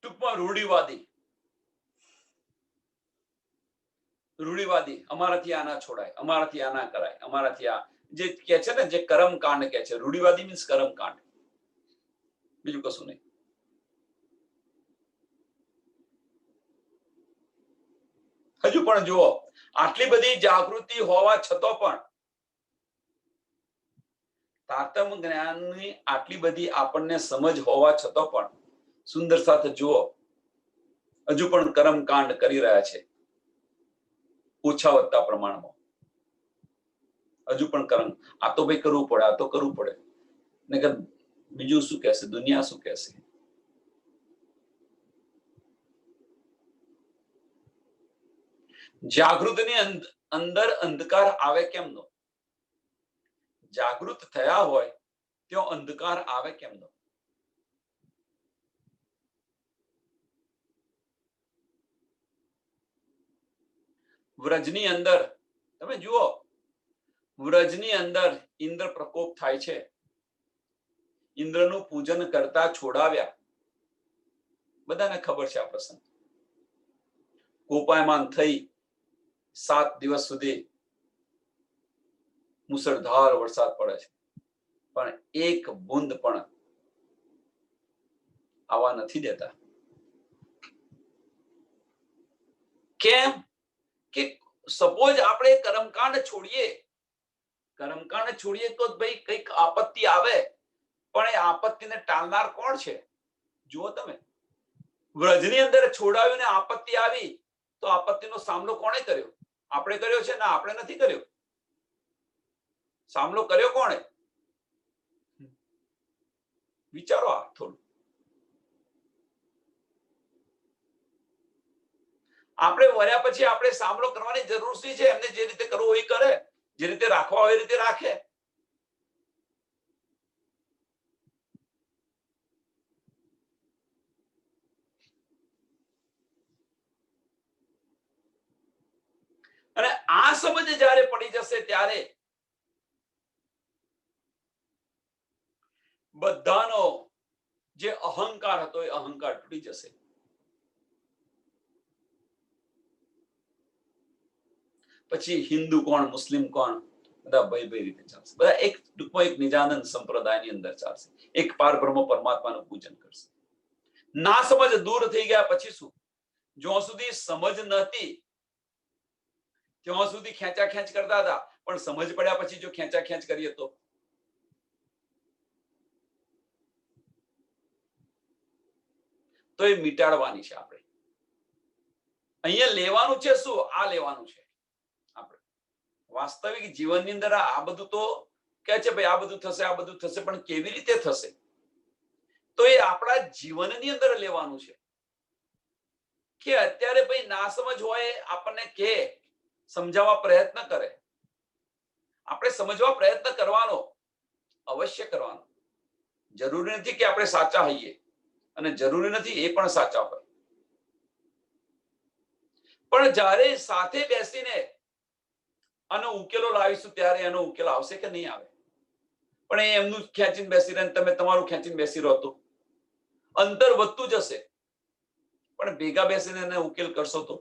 ટૂંકમાં રૂઢિવાદી, રૂઢિવાદી, અમારાથી આ ના છોડાય, અમારાથી આ ના કરાય, અમારાથી આ જે કે છે ને, જે કર્મકાંડ કે છે, રૂઢિવાદી મીન્સ કર્મકાંડ, બીજું કશું નહીં. હજુ પણ જુઓ, આટલી બધી જાગૃતિ હોવા છતાં પણ, તારતમ જ્ઞાનની આટલી બધી આપણને સમજ હોવા છતાં પણ, સુંદર સાથે જુઓ, હજુ પણ કર્મકાંડ કરી રહ્યા છે, ઓછા વધતા પ્રમાણમાં. હજુ પણ કર્મ, આ તો ભાઈ કરવું પડે, આ તો કરવું પડે, નકર બીજું શું કહેશે, દુનિયા શું કહેશે. જાગૃતની અંદર અંધકાર આવે કેમ નો? જાગૃત થયા હોય ત્યાં અંધકાર આવે કેમ નો? વ્રજની અંદર તમે જુઓ, વ્રજની અંદર ઇન્દ્ર પ્રકોપ થાય છે, ઇન્દ્રનું પૂજન કરતા છોડાવ્યા, બધાને ખબર છે આ પ્રસંગ. કોપાયમાન થઈ 7 દિવસ સુધી મુસળધાર વરસાદ પડે છે, પણ એક બૂંદ પણ આવા નથી દેતા. કેમ કે સપોઝ આપણે કર્મકાંડ છોડીએ, કર્મકાંડ છોડીએ તો ભાઈ કઈક આપત્તિ આવે, પણ એ આપત્તિને ટાળનાર કોણ છે? જુઓ તમે, વ્રજની અંદર છોડાવ્યું ને આપત્તિ આવી, તો આપત્તિનો સામનો કોણે કર્યો? આપણે કર્યો છે? ના, આપણે નથી કર્યો. સામનો કર્યો કોણે? વિચારો આ થોડું. આપણે વર્યા પછી આપણે સામનો કરવાની જરૂર શું છે? એમને જે રીતે કરવું હોય કરે, જે રીતે રાખવા હોય એ રીતે રાખે. અને આ સમજ જ્યારે પડી જશે ત્યારે બધાનો જે અહંકાર હતો એ અહંકાર તૂટી જશે. પછી હિન્દુ કોણ, મુસ્લિમ કોણ, બધા ભાઈ ભાઈ રીતે ચાલશે. બધા એક ટૂંકમાં એક નિજાનંદ સંપ્રદાયની અંદર ચાલશે, એક પારબ્રહ્મ પરમાત્માનું પૂજન કરશે. ના સમજ દૂર થઈ ગયા પછી શું? જ્યાં સુધી સમજ નથી ત્યાં સુધી ખેંચા ખેંચ કરતા હતા, પણ સમજ પડ્યા પછી જો ખેંચા ખેંચ કરીએ તો એ મિટાડવાની છે આપણે. અહીંયા લેવાનું છે શું? આ લેવાનું છે આપણે. વાસ્તવિક જીવનની અંદર આ બધું તો કે છે ભાઈ આ બધું થશે, આ બધું થશે, પણ કેવી રીતે થશે? તો એ આપણા જીવનની અંદર લેવાનું છે. કે અત્યારે ભાઈ ના સમજ હોય આપણને કે સમજાવવા પ્રયત્ન કરે, આપણે સમજવા પ્રયત્ન કરવાનો, અવશ્ય કરવાનો. જરૂરી નથી કે આપણે સાચા હોઈએ, અને જરૂરી નથી એ પણ સાચા હોય, પણ જ્યારે સાથે બેસીને આનો ઉકેલો લાવીશું ત્યારે એનો ઉકેલ આવશે કે નહીં આવે. પણ એ એમનું ખેંચીને બેસી રહે, તમે તમારું ખેંચીને બેસી રહો તો અંતર વધતું જશે. પણ ભેગા બેસીને એને ઉકેલ કરશો તો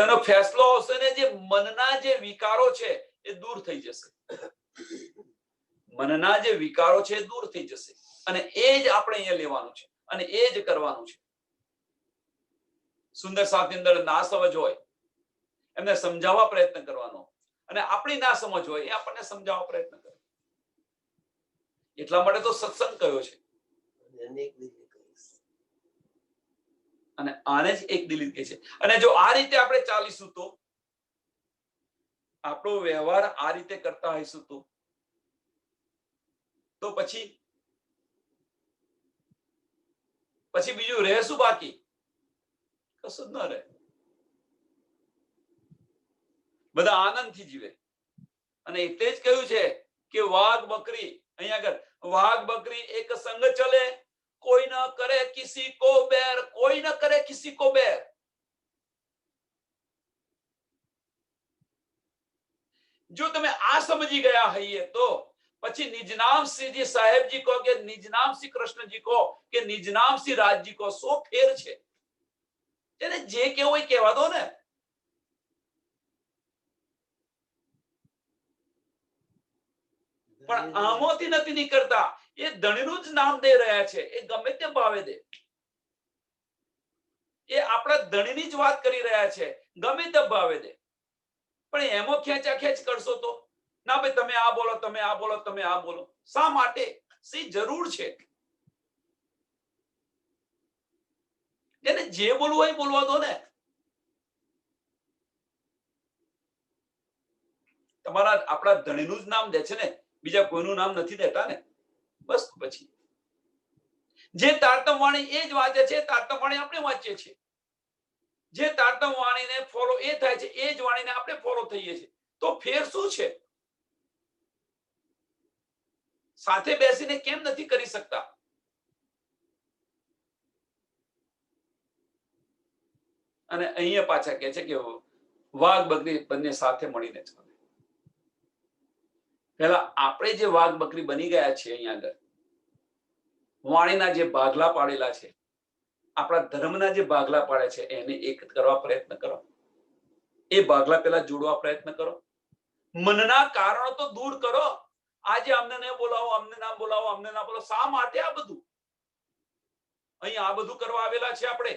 એનો ફેસલો આવશે ને જે મનના જે વિકારો છે એ દૂર થઈ જશે. મનના જે વિકારો છે એ દૂર થઈ જશે, અને એ જ આપણે અહીંયા લેવાનું છે અને એ જ કરવાનું છે. સુંદર સાથની અંદર ના સમજ હોય એમને સમજાવવા પ્રયત્ન કરવાનો, અને આપણી ના સમજ હોય એ આપણને સમજાવવા પ્રયત્ન કરે. એટલા માટે તો સત્સંગ કયો છે, અને આને જ એક દિલી કહે છે. અને જો આ રીતે આપણે ચાલીશું તો, આપણો વ્યવહાર આ રીતે કરતા હોઈશું તો પછી બીજું રહે શું બાકી? કશું જ ન રહે. બધા આનંદથી જીવે. અને એટલે જ કહ્યું છે કે વાઘ બકરી, અહીંયા આગળ વાઘ બકરી એક સંગ ચલે, કોઈ ન કરે કિસી કો બેર, કોઈ ન કરે કિસી કો બેર. જો તમે આ સમજી ગયા હઈએ તો પછી નિજનામ સિંહજી સાહેબજી કહો કે નિજનામ સિંહ કૃષ્ણજી કહો કે નિજનામ સિંહ રાજજી કહો, સો ફેર છે. એને જે કેવું હોય કહેવા દો ને. પણ આમોથી નથી નીકળતા. એ ધણીનું જ નામ દે રહ્યા છે. એ ગમે તે ભાવે દે, એ આપણા ધણીની જ વાત કરી રહ્યા છે, ગમે તે ભાવે દે. પણ એમાં ખેંચા ખેંચ કરશો તો ના ભાઈ તમે આ બોલો, તમે આ બોલો, તમે આ બોલો. શા માટે? શી જરૂર છે? એને જે બોલવું હોય બોલવા દો ને. તમારા આપણા ધણીનું જ નામ દે છે ને, બીજા કોઈનું નામ નથી દેતા ને. બસ પછી જે તારતમ વાણી એ જ વાંચે છે, તારતમ વાણી આપણે વાંચીએ છીએ. જે તારતમ વાણીને ફોલો એ થાય છે, એ જ વાણીને આપણે ફોલો થઈએ છીએ. તો ફેર શું છે? સાથે બેસીને કેમ નથી કરી શકતા? અને અહીંયા પાછા કહે છે કે વાઘ બકરી બંને સાથે મળીને ચાલે. પેલા આપણે જે વાઘ બકરી બની ગયા છે, અહીંયા આગળ વાણીના જે ભાગલા પાડેલા છે, આપણા ધર્મના જે ભાગલા પાડે છે, એને એક કરવા પ્રયત્ન કરો. એ ભાગલા પેલા જોડવા પ્રયત્ન કરો. મનના કારણો તો દૂર કરો. આજે અમને ન બોલાવો, અમને ના બોલાવો, અમને ના બોલાવો. શા માટે આ બધું? અહીંયા આ બધું કરવા આવેલા છે આપણે.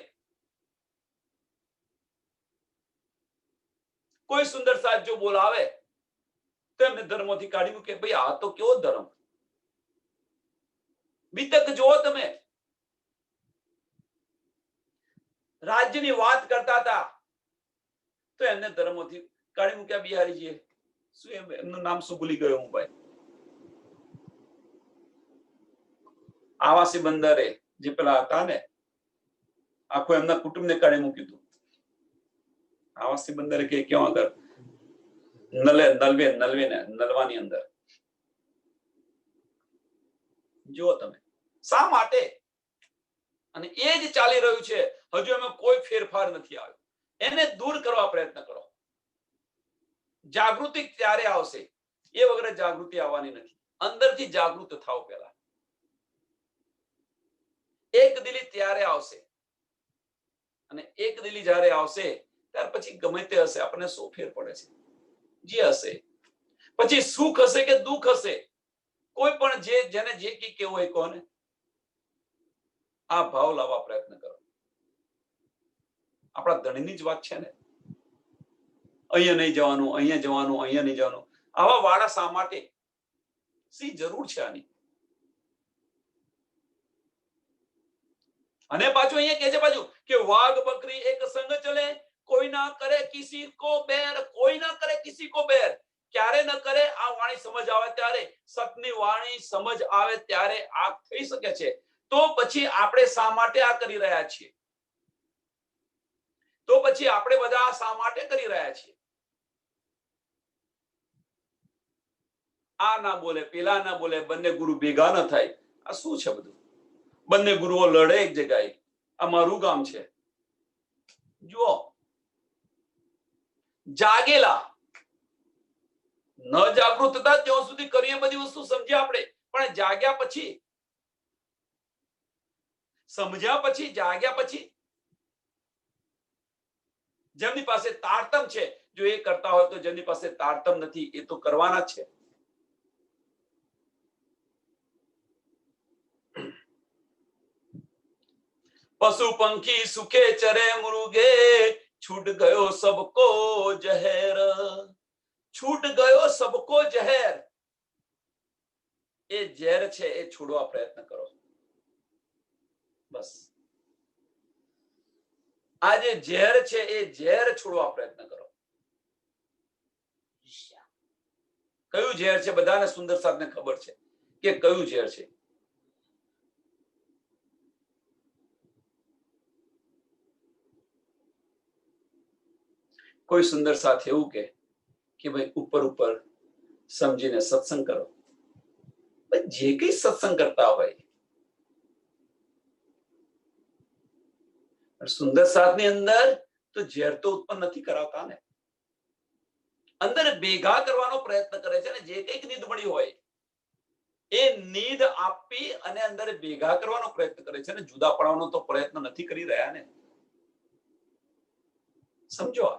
કોઈ સુંદર સાથ જો બોલાવે તો એમને ધર્મોથી કાઢી મૂકે. ભાઈ આ તો કેવો ધર્મ? બીતક જુઓ તમે. રાજ્યની વાત કરતા હતા તો એમને ધર્મોથી કાઢી મૂક્યા. બિહારીજીએ શું એમનું નામ શું ભૂલી ગયો હું ભાઈ. આવાસી બંદરે જે પેલા હતા ને, આખું એમના કુટુંબને કાઢી મૂક્યું હતું. આવાસી બંદરે કે ક્યાં આગળ નલવાની અંદર. જુઓ તમે શા માટે? અને એ જ ચાલી રહ્યું છે. હજુ એમાં કોઈ ફેરફાર નથી આવ્યો. એને દૂર કરવા પ્રયત્ન કરો. જાગૃતિ ત્યારે આવશે, એ વગર જાગૃતિ આવવાની નથી. અંદરથી જાગૃત થાવ પહેલા. એક દિલી ત્યારે આવશે, અને એક દિલી જ્યારે આવશે ત્યાર પછી ગમે તે હશે, આપણને શું ફેર પડે છે? જે હશે પછી સુખ હશે કે દુઃખ હશે, કોઈ પણ જેને જે કેવું હોય કોને આ ભાવ લાવવા પ્રયત્ન કરો. આપણા ધણીની જ વાત છે ને. અહીંયા નહીં જવાનું, અહીંયા જવાનું, અહીંયા નહીં જવાનું. આવા વાળા શા માટે? શી જરૂર છે આની? અને પાછું અહીંયા કહે છે પાછું કે વાઘ બકરી એક સંગ ચલે, કોઈ ના કરે કિસી કો બેર, કોઈ ના કરે કિસી કો બેર. ક્યારે ન કરે? આ વાણી સમજ આવે ત્યારે, સતની વાણી સમજ આવે ત્યારે આ થઈ શકે છે. તો પછી આપણે શા માટે આ કરી રહ્યા છીએ? તો પછી આપણે બધા શા માટે કરી રહ્યા છીએ? આ ના બોલે, પેલા ના બોલે, બંને ગુરુ ભેગા ન થાય. આ શું છે બધું? બંને ગુરુઓ લડે એક જગ્યાએ. આ મારું ગામ છે. જુઓ, જાગેલા ન જાગૃત હતા ત્યાં સુધી કરીએ બધી વસ્તુ સમજ્યા આપણે, પણ જાગ્યા પછી, સમજ્યા પછી, જાગ્યા પછી, જેમની પાસે તારતમ છે, જો એ કરતા હોય તો જેમની પાસે તારતમ નથી એ તો કરવાના છે. પશુ પંખી સુખે ચરે મૃગે, છૂટ ગયો સબકો જહેર. છૂટ ગયો સબકો જહેર. એ ઝેર છે એ છોડવા પ્રયત્ન કરો. બસ આ જે ઝેર છે એ ઝેર છોડવા પ્રયત્ન કરો. કયું ઝેર છે? બધાને સુંદર સાધને ખબર છે કે કયું ઝેર છે. કોઈ સુંદર સાથ એવું કે ભાઈ ઉપર ઉપર સમજીને સત્સંગ કરો. જે કઈ સત્સંગ કરતા હોય, સુંદર સાથની અંદર તો ઝેર તો ઉત્પન્ન નથી કરાવતા ને. અંદર ભેગા કરવાનો પ્રયત્ન કરે છે ને. જે કઈક નીંદ મળી હોય એ નીંદ આપી અને અંદર ભેગા કરવાનો પ્રયત્ન કરે છે ને. જુદા પાડવાનો તો પ્રયત્ન નથી કરી રહ્યા ને. સમજો,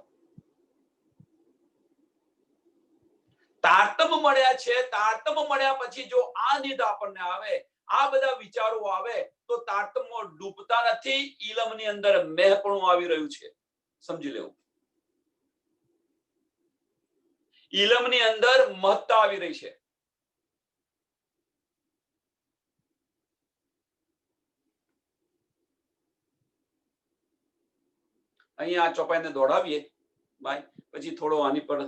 તારતમ મળ્યા છે. તારતમ મળ્યા પછી જો આ નીંદ આપણને આવે, આ બધા વિચારો આવે, તો તારતમમાં ડૂબતા નથી. ઈલમની અંદર મેહપણું આવી રહ્યું છે, સમજી લેવું. ઈલમની અંદર મહત્તા આવી રહી છે. અહીંયા આ ચોપાઈને દોડાવીએ ભાઈ, પછી થોડો આની પર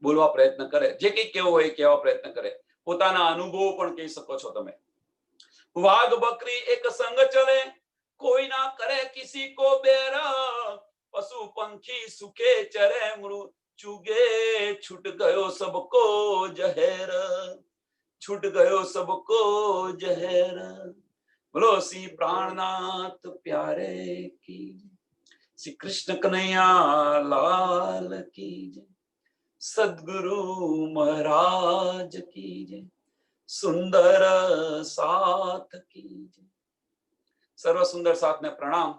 બોલવા પ્રયત્ન કરે. જે કઈ કેવું હોય કેવા પ્રયત્ન કરે. પોતાના અનુભવો પણ કહી શકો છો તમે. વાઘ બકરી એક સંગ ચલે, કોઈ ના કરે કિસી કો બેર. પશુ પંખી સુખે ચરે મૃ ચુગે, છૂટ ગયો સબકો જહેર. છૂટ ગયો સબકો જહેર. બોલો શ્રી પ્રાણનાથ પ્યારે કી, શ્રી કૃષ્ણ કનૈયા લાલ કી જય, સદગુરુ મહારાજ કી જય, સુંદર સાથ કી જય. સર્વ સુંદર સાથને પ્રણામ.